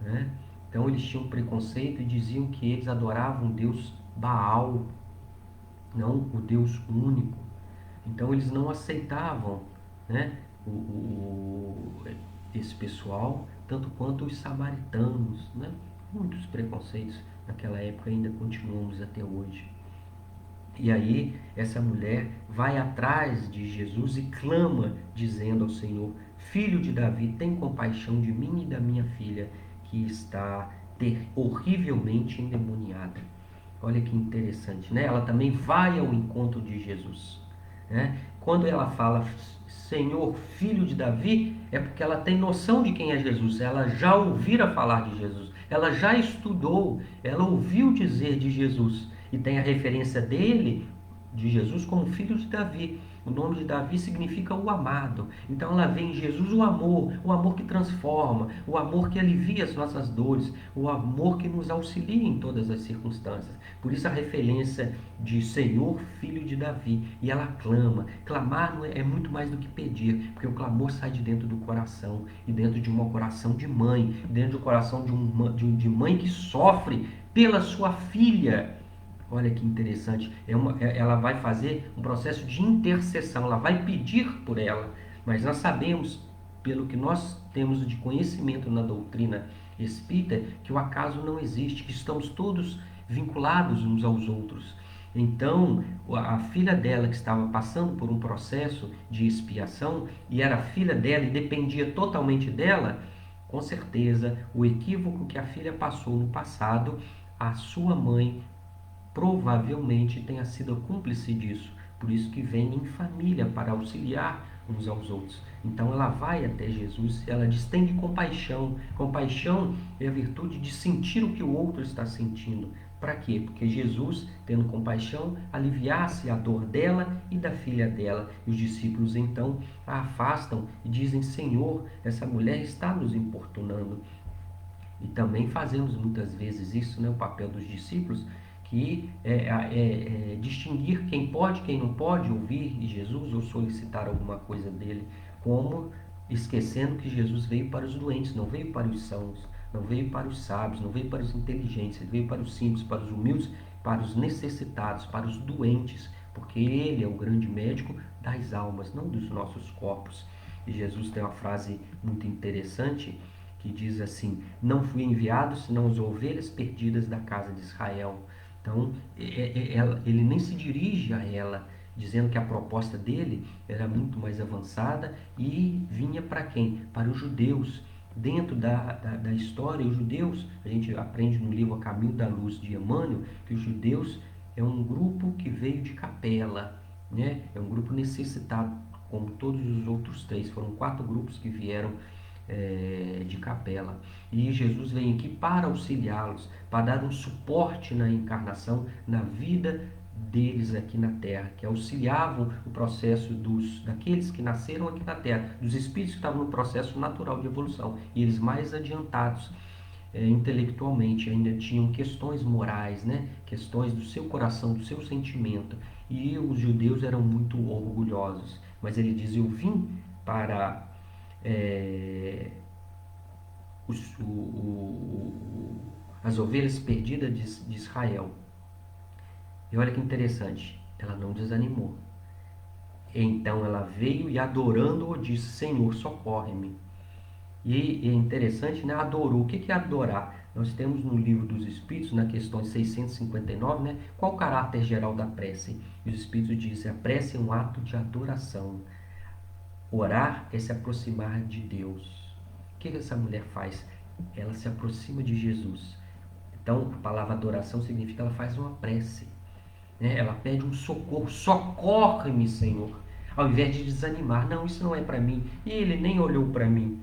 né? Então eles tinham preconceito e diziam que eles adoravam o Deus Baal, não o Deus único. Então eles não aceitavam, né, esse pessoal, tanto quanto os samaritanos, né? Muitos preconceitos naquela época, ainda continuamos até hoje. E aí essa mulher vai atrás de Jesus e clama, dizendo ao Senhor: Filho de Davi, tem compaixão de mim e da minha filha, que está horrivelmente endemoniada. Olha que interessante, né? Ela também vai ao encontro de Jesus, né? Quando ela fala Senhor, Filho de Davi, é porque ela tem noção de quem é Jesus. Ela já ouvira falar de Jesus, ela já estudou, ela ouviu dizer de Jesus e tem a referência dele de Jesus como filho de Davi. O nome de Davi significa o amado. Então ela vê em Jesus o amor que transforma, o amor que alivia as nossas dores, o amor que nos auxilia em todas as circunstâncias. Por isso a referência de Senhor, filho de Davi. E ela clama. Clamar é muito mais do que pedir, porque o clamor sai de dentro do coração, e dentro de um coração de mãe, dentro do coração de mãe que sofre pela sua filha. Olha que interessante, ela vai fazer um processo de intercessão, ela vai pedir por ela, mas nós sabemos, pelo que nós temos de conhecimento na doutrina espírita, que o acaso não existe, que estamos todos vinculados uns aos outros. Então, a filha dela que estava passando por um processo de expiação, e era filha dela e dependia totalmente dela, com certeza, o equívoco que a filha passou no passado, a sua mãe provavelmente tenha sido cúmplice disso. Por isso que vem em família para auxiliar uns aos outros. Então ela vai até Jesus, ela diz: tem compaixão. Compaixão é a virtude de sentir o que o outro está sentindo. Para quê? Porque Jesus, tendo compaixão, aliviasse a dor dela e da filha dela. E os discípulos então a afastam e dizem: Senhor, essa mulher está nos importunando. E também fazemos muitas vezes isso, né? O papel dos discípulos, que é distinguir quem pode, quem não pode ouvir Jesus ou solicitar alguma coisa dele, como esquecendo que Jesus veio para os doentes, não veio para os sãos, não veio para os sábios, não veio para os inteligentes, ele veio para os simples, para os humildes, para os necessitados, para os doentes, porque ele é o grande médico das almas, não dos nossos corpos. E Jesus tem uma frase muito interessante que diz assim: não fui enviado senão as ovelhas perdidas da casa de Israel. Então, ele nem se dirige a ela, dizendo que a proposta dele era muito mais avançada e vinha para quem? Para os judeus. Dentro da história, os judeus, a gente aprende no livro A Caminho da Luz de Emmanuel, que os judeus é um grupo que veio de Capela, né? É um grupo necessitado, como todos os outros três. Foram 4 grupos que vieram de Capela. E Jesus vem aqui para auxiliá-los, para dar um suporte na encarnação, na vida deles aqui na Terra, que auxiliavam o processo daqueles que nasceram aqui na Terra, dos espíritos que estavam no processo natural de evolução, e eles mais adiantados intelectualmente, ainda tinham questões morais, né? Questões do seu coração, do seu sentimento, e os judeus eram muito orgulhosos, mas ele diz: eu vim para os, as ovelhas perdidas de Israel. E olha que interessante, ela não desanimou. Então ela veio e adorando-o disse: Senhor, socorre-me. E é interessante, né? Adorou. O que é adorar? Nós temos no Livro dos Espíritos, na questão 659, né? Qual o caráter geral da prece? E os Espíritos dizem: a prece é um ato de adoração. Orar é se aproximar de Deus. O que essa mulher faz? Ela se aproxima de Jesus. Então, a palavra adoração significa que ela faz uma prece, né? Ela pede um socorro. Socorre-me, Senhor. Ao invés de desanimar. Não, isso não é para mim. E ele nem olhou para mim.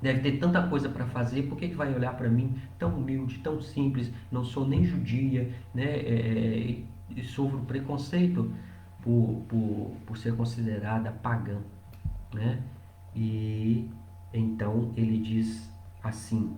Deve ter tanta coisa para fazer, por que vai olhar para mim tão humilde, tão simples? Não sou nem judia, né? E sofro preconceito por ser considerada pagã, né? E então ele diz assim,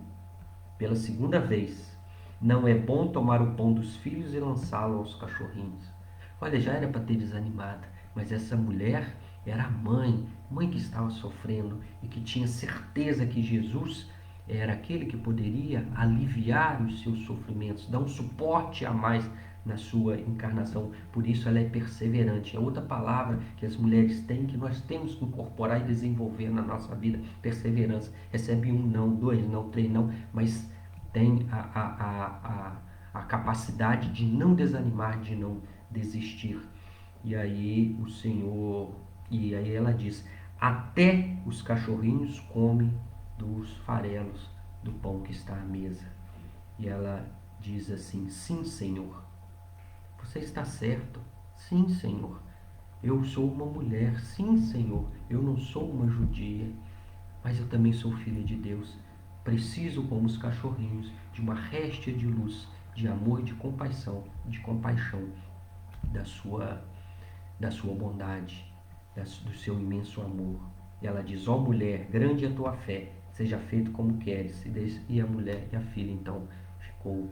pela segunda vez: não é bom tomar o pão dos filhos e lançá-lo aos cachorrinhos. Olha, já era para ter desanimado, mas essa mulher era a mãe que estava sofrendo e que tinha certeza que Jesus era aquele que poderia aliviar os seus sofrimentos, dar um suporte a mais na sua encarnação. Por isso ela é perseverante. É outra palavra que as mulheres têm, que nós temos que incorporar e desenvolver na nossa vida: perseverança. Recebe 1 não, 2 não, 3 não, mas tem a capacidade de não desanimar, de não desistir. E aí o Senhor, e aí ela diz: até os cachorrinhos comem dos farelos do pão que está à mesa. E ela diz assim: sim, Senhor, você está certo. Sim, Senhor, eu sou uma mulher. Sim, Senhor, eu não sou uma judia, mas eu também sou filha de Deus. Preciso, como os cachorrinhos, de uma réstia de luz, de amor e de compaixão, da sua bondade, do seu imenso amor. E ela diz: ó mulher, grande é a tua fé, seja feito como queres. E a mulher e a filha então ficou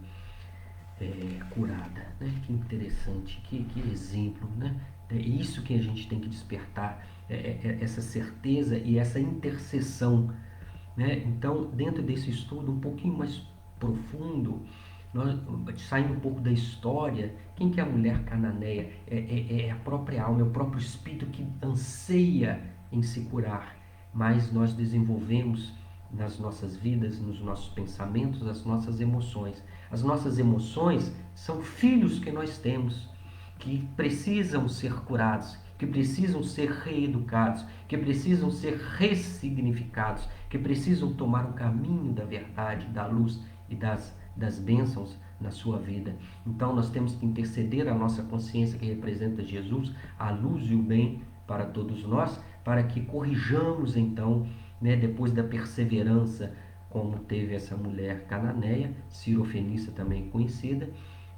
curada, né? Que interessante, que exemplo, né? É isso que a gente tem que despertar, essa certeza e essa intercessão, né? Então, dentro desse estudo um pouquinho mais profundo, nós, saindo um pouco da história, quem que é a mulher cananeia? É a própria alma, é o próprio espírito que anseia em se curar, mas nós desenvolvemos nas nossas vidas, nos nossos pensamentos, as nossas emoções. As nossas emoções são filhos que nós temos, que precisam ser curados, que precisam ser reeducados, que precisam ser ressignificados, que precisam tomar o caminho da verdade, da luz e das bênçãos na sua vida. Então nós temos que interceder a nossa consciência que representa Jesus, a luz e o bem para todos nós, para que corrijamos então, né, depois da perseverança, como teve essa mulher cananeia, Cirofenícia também conhecida,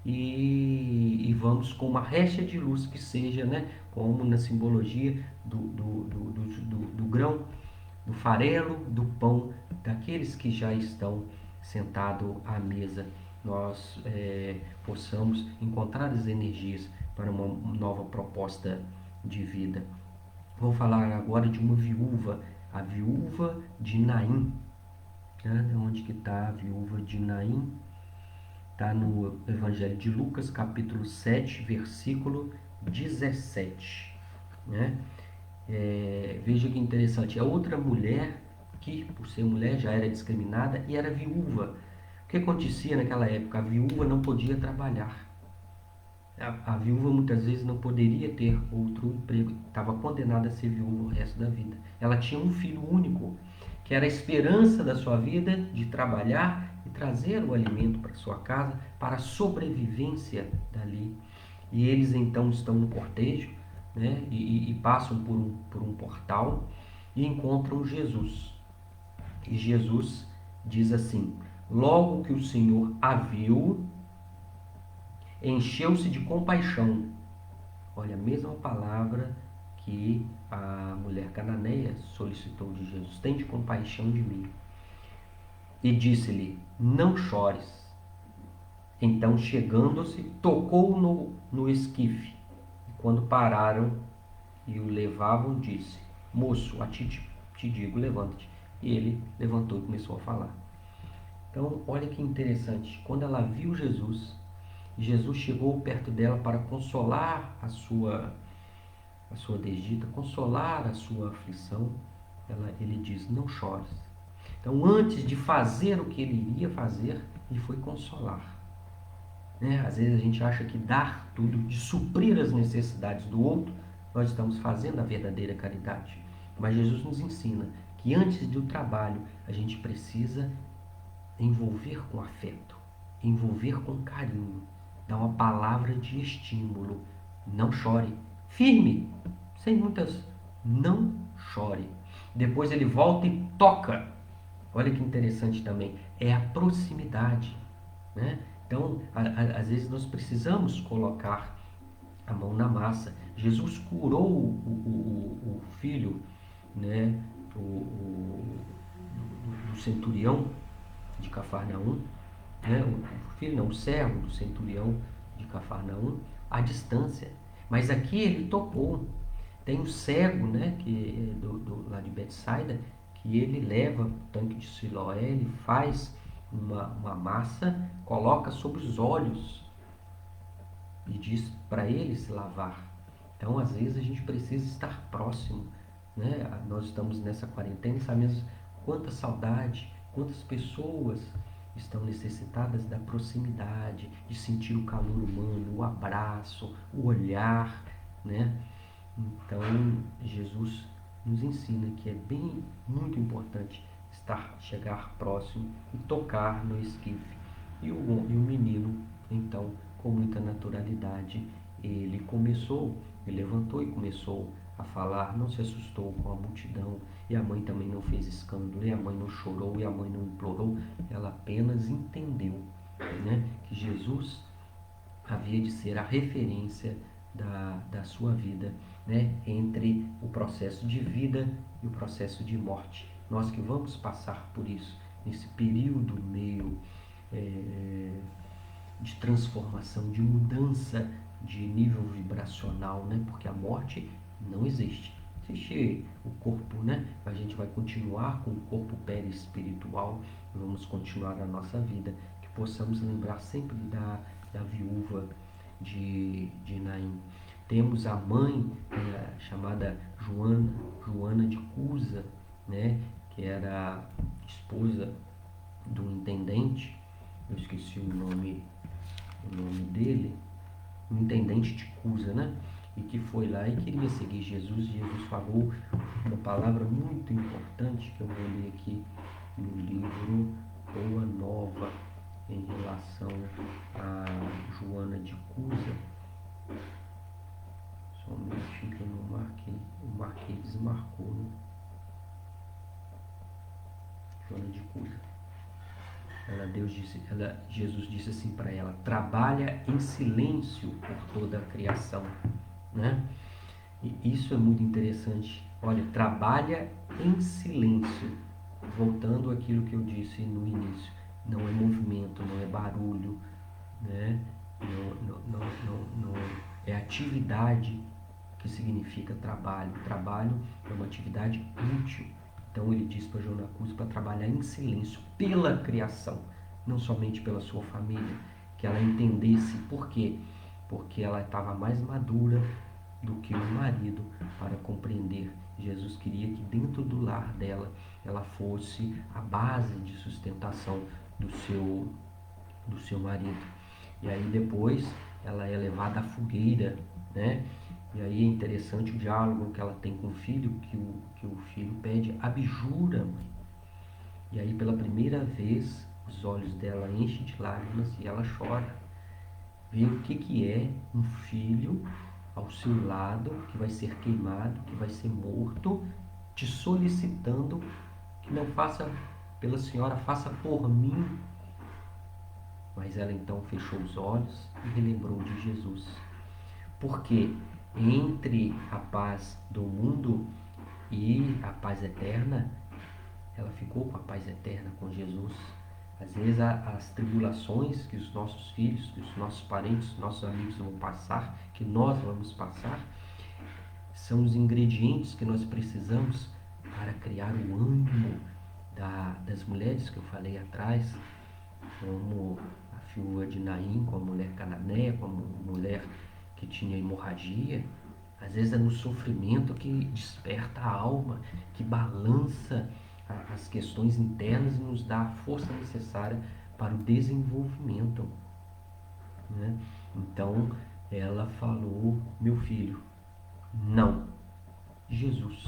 e vamos com uma régia de luz que seja, né, como na simbologia do grão, do farelo, do pão, daqueles que já estão sentados à mesa, nós possamos encontrar as energias para uma nova proposta de vida. Vou falar agora de uma viúva, a viúva de Naim. Né? Onde que está a viúva de Naim? Está no Evangelho de Lucas, capítulo 7, versículo 17. Né? Veja que interessante, é outra mulher que, por ser mulher, já era discriminada e era viúva. O que acontecia naquela época? A viúva não podia trabalhar. A viúva muitas vezes não poderia ter outro emprego, estava condenada a ser viúva o resto da vida. Ela tinha um filho único, que era a esperança da sua vida de trabalhar e trazer o alimento para sua casa, para a sobrevivência dali. E eles então estão no cortejo, né, e passam por um portal e encontram Jesus. E Jesus diz assim: logo que o Senhor a viu, encheu-se de compaixão. Olha, a mesma palavra que a mulher cananeia solicitou de Jesus: tende compaixão de mim. E disse-lhe: não chores. Então, chegando-se, tocou no esquife. E quando pararam e o levavam, disse: moço, a ti te digo, levanta-te. E ele levantou e começou a falar. Então, olha que interessante. Quando ela viu Jesus, Jesus chegou perto dela para consolar a sua desdita, consolar a sua aflição. Ele diz: não chores. Então, antes de fazer o que ele iria fazer, ele foi consolar. Né? Às vezes a gente acha que dar tudo, de suprir as necessidades do outro, nós estamos fazendo a verdadeira caridade. Mas Jesus nos ensina que antes do trabalho, a gente precisa envolver com afeto, envolver com carinho, dar uma palavra de estímulo. Não chore, firme, sem muitas, não chore. Depois ele volta e toca. Olha que interessante também, é a proximidade, né? Então, às vezes nós precisamos colocar a mão na massa. Jesus curou o filho, né, do centurião de Cafarnaum, né, o filho não, o servo do centurião de Cafarnaum, à distância. Mas aqui ele tocou. Tem um cego, né, que lá de Betsaida, que ele leva o tanque de Siloé, ele faz uma massa, coloca sobre os olhos e diz para ele se lavar. Então, às vezes, a gente precisa estar próximo, né? Nós estamos nessa quarentena e sabemos quanta saudade, quantas pessoas estão necessitadas da proximidade, de sentir o calor humano, o abraço, o olhar, né? Então, Jesus nos ensina que é muito importante chegar próximo e tocar no esquife. E o menino, então, com muita naturalidade, ele levantou e começou a falar, não se assustou com a multidão, e a mãe também não fez escândalo, e a mãe não chorou, e a mãe não implorou, ela apenas entendeu, né, que Jesus havia de ser a referência da sua vida, né? Entre o processo de vida e o processo de morte. Nós que vamos passar por isso, nesse período meio de transformação, de mudança de nível vibracional, né? Porque a morte não existe. Existe o corpo, né? A gente vai continuar com o corpo perispiritual, vamos continuar a nossa vida, que possamos lembrar sempre da viúva de Naim. Temos a mãe chamada Joana de Cusa, né? Que era esposa do intendente, eu esqueci o nome dele, um intendente de Cusa, né? E que foi lá e queria seguir Jesus. Jesus falou uma palavra muito importante que eu vou ler aqui no livro Boa Nova em relação a Joana de Cusa. Só um minutinho que eu não marquei, desmarcou, né? Joana de Cusa. Jesus disse assim para ela: trabalha em silêncio por toda a criação, né? E isso é muito interessante. Olha, trabalha em silêncio. Voltando àquilo que eu disse no início, não é movimento, não é barulho, né? Não é atividade que significa trabalho. Trabalho é uma atividade útil. Então ele diz para Joana Cusa para trabalhar em silêncio pela criação, não somente pela sua família, que ela entendesse por quê? Porque ela estava mais madura do que o marido para compreender. Jesus queria que dentro do lar dela ela fosse a base de sustentação do seu marido. E aí depois ela é levada à fogueira, né? E aí é interessante o diálogo que ela tem com o filho, que o filho pede: abjura, mãe. E aí pela primeira vez os olhos dela enchem de lágrimas e ela chora. Vê o que é um filho ao seu lado, que vai ser queimado, que vai ser morto, te solicitando que não faça pela senhora, faça por mim. Mas ela então fechou os olhos e relembrou de Jesus. Porque entre a paz do mundo e a paz eterna, ela ficou com a paz eterna com Jesus. Às vezes as tribulações que os nossos filhos, que os nossos parentes, nossos amigos vão passar, que nós vamos passar, são os ingredientes que nós precisamos para criar o ânimo das mulheres que eu falei atrás, como a viúva de Naim, com a mulher cananeia, com a mulher que tinha hemorragia. Às vezes é no sofrimento que desperta a alma, que balança as questões internas e nos dá a força necessária para o desenvolvimento, né? Então ela falou: meu filho, não. Jesus,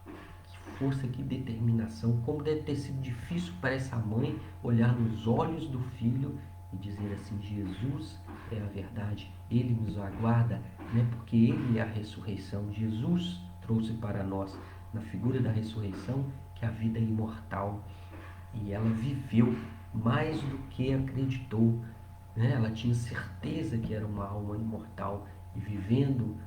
que força, que determinação, como deve ter sido difícil para essa mãe olhar nos olhos do filho e dizer assim: Jesus é a verdade, Ele nos aguarda, né? Porque Ele é a ressurreição. Jesus trouxe para nós, na figura da ressurreição, que a vida é imortal. E ela viveu mais do que acreditou, né? Ela tinha certeza que era uma alma imortal e vivendo,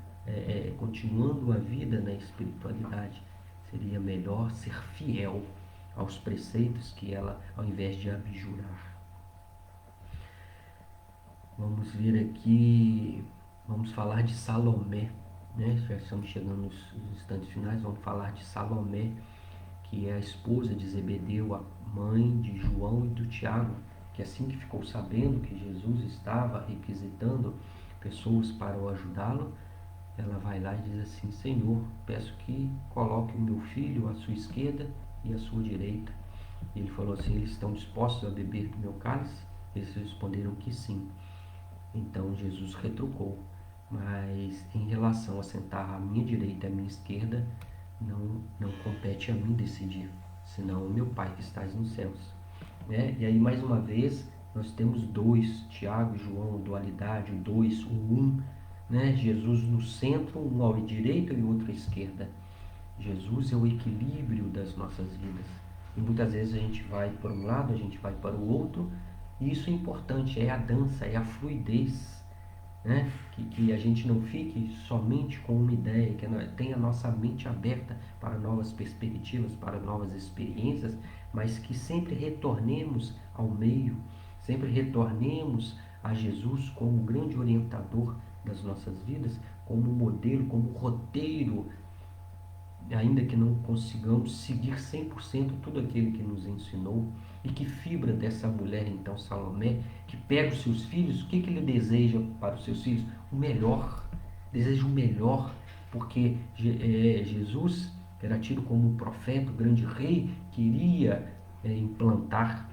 continuando a vida na espiritualidade, seria melhor ser fiel aos preceitos que ela, ao invés de abjurar. Vamos ver aqui, vamos falar de Salomé, né? Já estamos chegando nos instantes finais. Vamos falar de Salomé, que é a esposa de Zebedeu, a mãe de João e do Tiago, que assim que ficou sabendo que Jesus estava requisitando pessoas para o ajudá-lo, ela vai lá e diz assim: Senhor, peço que coloque o meu filho à sua esquerda e à sua direita. Ele falou assim: eles estão dispostos a beber do meu cálice? Eles responderam que sim. Então Jesus retrucou: mas em relação a sentar à minha direita e à minha esquerda, não compete a mim decidir, senão o meu Pai que estás nos céus, né? E aí mais uma vez nós temos dois, Tiago e João, dualidade, o dois, o um, né? Jesus no centro, um à direita e outro à esquerda. Jesus é o equilíbrio das nossas vidas. E muitas vezes a gente vai para um lado, a gente vai para o outro, e isso é importante, é a dança, é a fluidez, né? Que a gente não fique somente com uma ideia, que tenha a nossa mente aberta para novas perspectivas, para novas experiências, mas que sempre retornemos ao meio, sempre retornemos a Jesus como grande orientador das nossas vidas, como modelo, como roteiro, ainda que não consigamos seguir 100% tudo aquilo que nos ensinou. E que fibra dessa mulher, então, Salomé, que pega os seus filhos, o que ele deseja para os seus filhos? O melhor, deseja o melhor, porque Jesus era tido como um profeta, o grande rei, queria implantar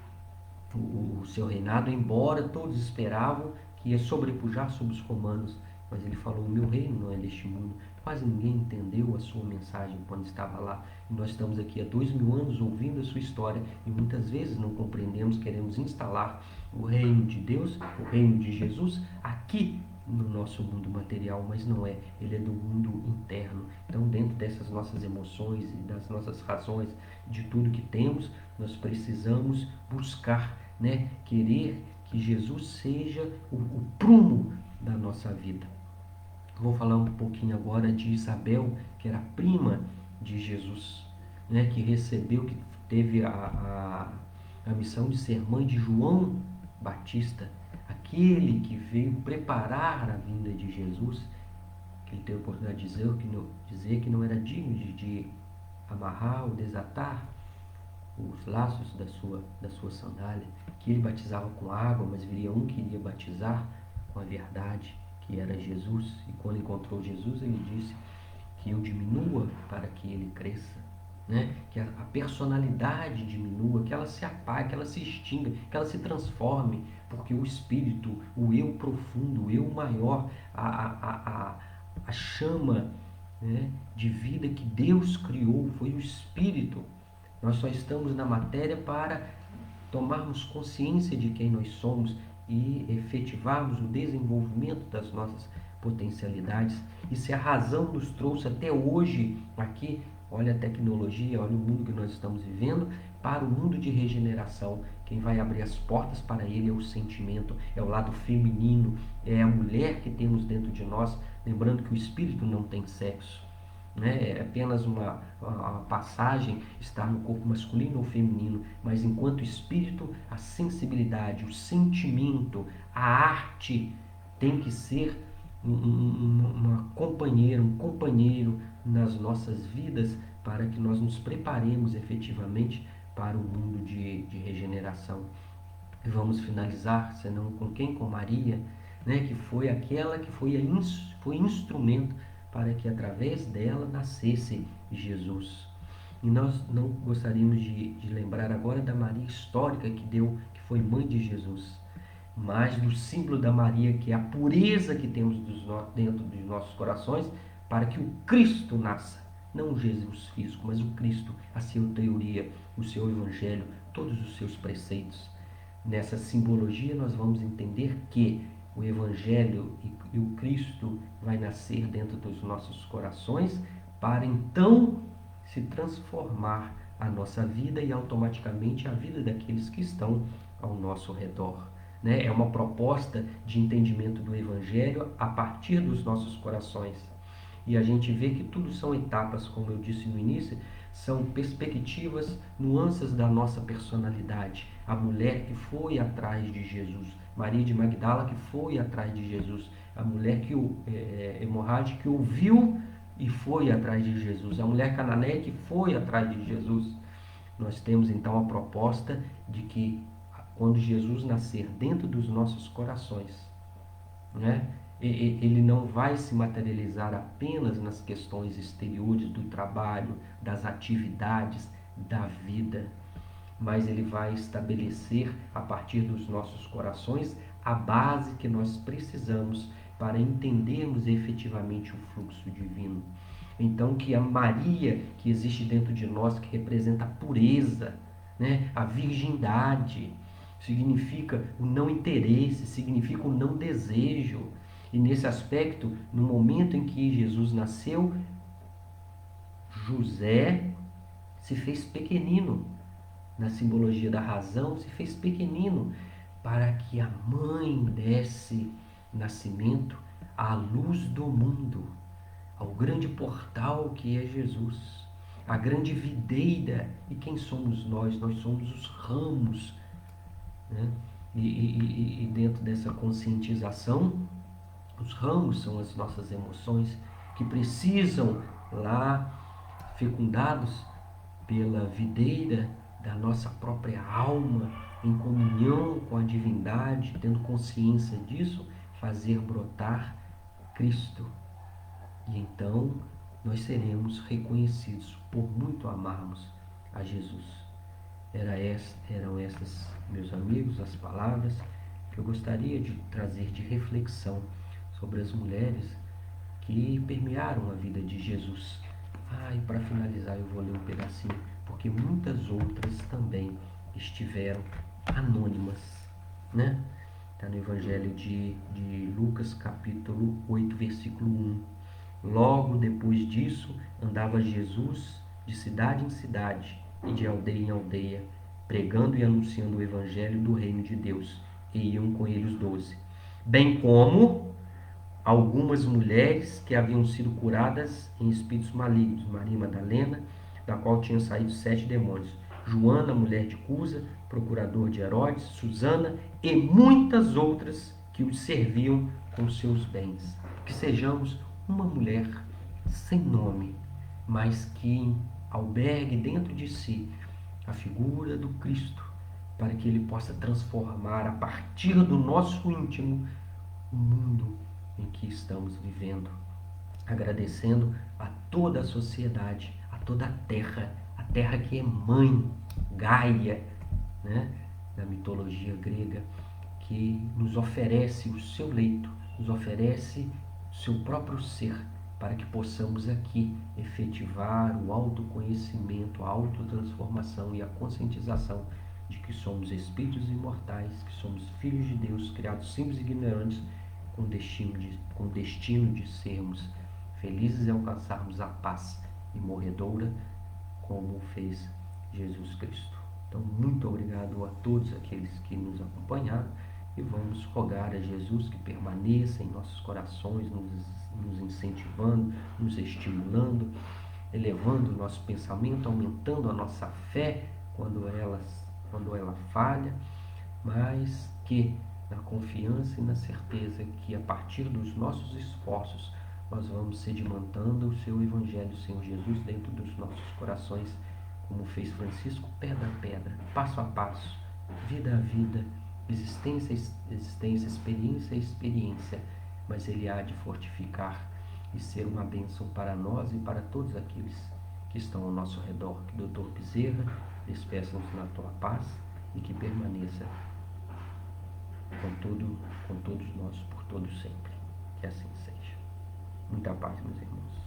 o seu reinado, embora todos esperavam que ia sobrepujar sobre os romanos, mas ele falou: o meu reino não é deste mundo. Quase ninguém entendeu a sua mensagem quando estava lá. E nós estamos aqui há 2000 anos ouvindo a sua história e muitas vezes não compreendemos, queremos instalar o reino de Deus, o reino de Jesus, aqui no nosso mundo material, mas não é. Ele é do mundo interno. Então, dentro dessas nossas emoções e das nossas razões, de tudo que temos, nós precisamos buscar, né, querer que Jesus seja o prumo da nossa vida. Vou falar um pouquinho agora de Isabel, que era prima de Jesus, né, que recebeu, que teve a missão de ser mãe de João Batista, aquele que veio preparar a vinda de Jesus, que ele teve a oportunidade de dizer que não era digno de amarrar ou desatar os laços da sua sandália, que ele batizava com água, mas viria um que iria batizar com a verdade, que era Jesus. E quando encontrou Jesus, ele disse que eu diminua para que ele cresça, né? Que a personalidade diminua, que ela se apague, que ela se extinga, que ela se transforme, porque o espírito, o eu profundo, o eu maior, a chama, né, de vida que Deus criou foi o espírito. Nós só estamos na matéria para tomarmos consciência de quem nós somos e efetivarmos o desenvolvimento das nossas potencialidades. E se a razão nos trouxe até hoje aqui, olha a tecnologia, olha o mundo que nós estamos vivendo, para o mundo de regeneração, quem vai abrir as portas para ele é o sentimento, é o lado feminino, é a mulher que temos dentro de nós, lembrando que o espírito não tem sexo, né? É apenas uma passagem estar no corpo masculino ou feminino, mas enquanto espírito, a sensibilidade, o sentimento, a arte tem que ser uma companheira, um companheiro nas nossas vidas para que nós nos preparemos efetivamente para o mundo de regeneração. E vamos finalizar, senão com quem? Com Maria, né? Que foi aquela que foi instrumento para que através dela nascesse Jesus. E nós não gostaríamos de lembrar agora da Maria histórica que foi mãe de Jesus, mas do símbolo da Maria, que é a pureza que temos dentro dos nossos corações, para que o Cristo nasça. Não o Jesus físico, mas o Cristo, a sua teoria, o seu evangelho, todos os seus preceitos. Nessa simbologia nós vamos entender que o Evangelho e o Cristo vai nascer dentro dos nossos corações para então se transformar a nossa vida e automaticamente a vida daqueles que estão ao nosso redor. Né? É uma proposta de entendimento do Evangelho a partir dos nossos corações. E a gente vê que tudo são etapas, como eu disse no início, são perspectivas, nuances da nossa personalidade. A mulher que foi atrás de Jesus, Maria de Magdala que foi atrás de Jesus, a mulher hemorrágica que ouviu e foi atrás de Jesus, a mulher cananeia que foi atrás de Jesus. Nós temos então a proposta de que quando Jesus nascer dentro dos nossos corações, né, ele não vai se materializar apenas nas questões exteriores do trabalho, das atividades, da vida, mas ele vai estabelecer a partir dos nossos corações a base que nós precisamos para entendermos efetivamente o fluxo divino. Então, que a Maria que existe dentro de nós, que representa a pureza, né, a virgindade, significa o não interesse, significa o não desejo. E nesse aspecto, no momento em que Jesus nasceu, José se fez pequenino. Na simbologia da razão, se fez pequenino para que a mãe desse, nascimento à luz do mundo, ao grande portal que é Jesus, a grande videira. E quem somos nós? Nós somos os ramos, né? E dentro dessa conscientização, os ramos são as nossas emoções que precisam lá, fecundados pela videira da nossa própria alma, em comunhão com a divindade, tendo consciência disso, fazer brotar Cristo. E então nós seremos reconhecidos por muito amarmos a Jesus. Eram essas, meus amigos, as palavras que eu gostaria de trazer de reflexão sobre as mulheres que permearam a vida de Jesus. E para finalizar eu vou ler um pedacinho, porque muitas outras também estiveram anônimas, né? Está no Evangelho de Lucas, capítulo 8, versículo 1. Logo depois disso, andava Jesus de cidade em cidade e de aldeia em aldeia, pregando e anunciando o Evangelho do reino de Deus. E iam com ele os 12, bem como algumas mulheres que haviam sido curadas em espíritos malignos. Maria Madalena, da qual tinham saído 7 demônios. Joana, mulher de Cusa, procurador de Herodes. Susana e muitas outras que os serviam com seus bens. Que sejamos uma mulher sem nome, mas que albergue dentro de si a figura do Cristo, para que ele possa transformar a partir do nosso íntimo o mundo em que estamos vivendo. Agradecendo a toda a sociedade, a toda a terra que é mãe, Gaia, né, da mitologia grega, que nos oferece o seu leito, nos oferece o seu próprio ser, para que possamos aqui efetivar o autoconhecimento, a autotransformação e a conscientização de que somos espíritos imortais, que somos filhos de Deus, criados simples e ignorantes, com destino de sermos felizes e alcançarmos a paz imorredoura, como fez Jesus Cristo. Então, muito obrigado a todos aqueles que nos acompanharam e vamos rogar a Jesus que permaneça em nossos corações, nos incentivando, nos estimulando, elevando o nosso pensamento, aumentando a nossa fé quando ela falha, mas que na confiança e na certeza que a partir dos nossos esforços nós vamos sedimentando o seu Evangelho, Senhor Jesus, dentro dos nossos corações, como fez Francisco, pedra a pedra, passo a passo, vida a vida, existência a existência, experiência a experiência, mas ele há de fortificar e ser uma bênção para nós e para todos aqueles que estão ao nosso redor. Que o Dr. Bezerra despeça-nos na tua paz e que permaneça com todos nós por todo sempre. Que assim seja. Muita paz, meus irmãos.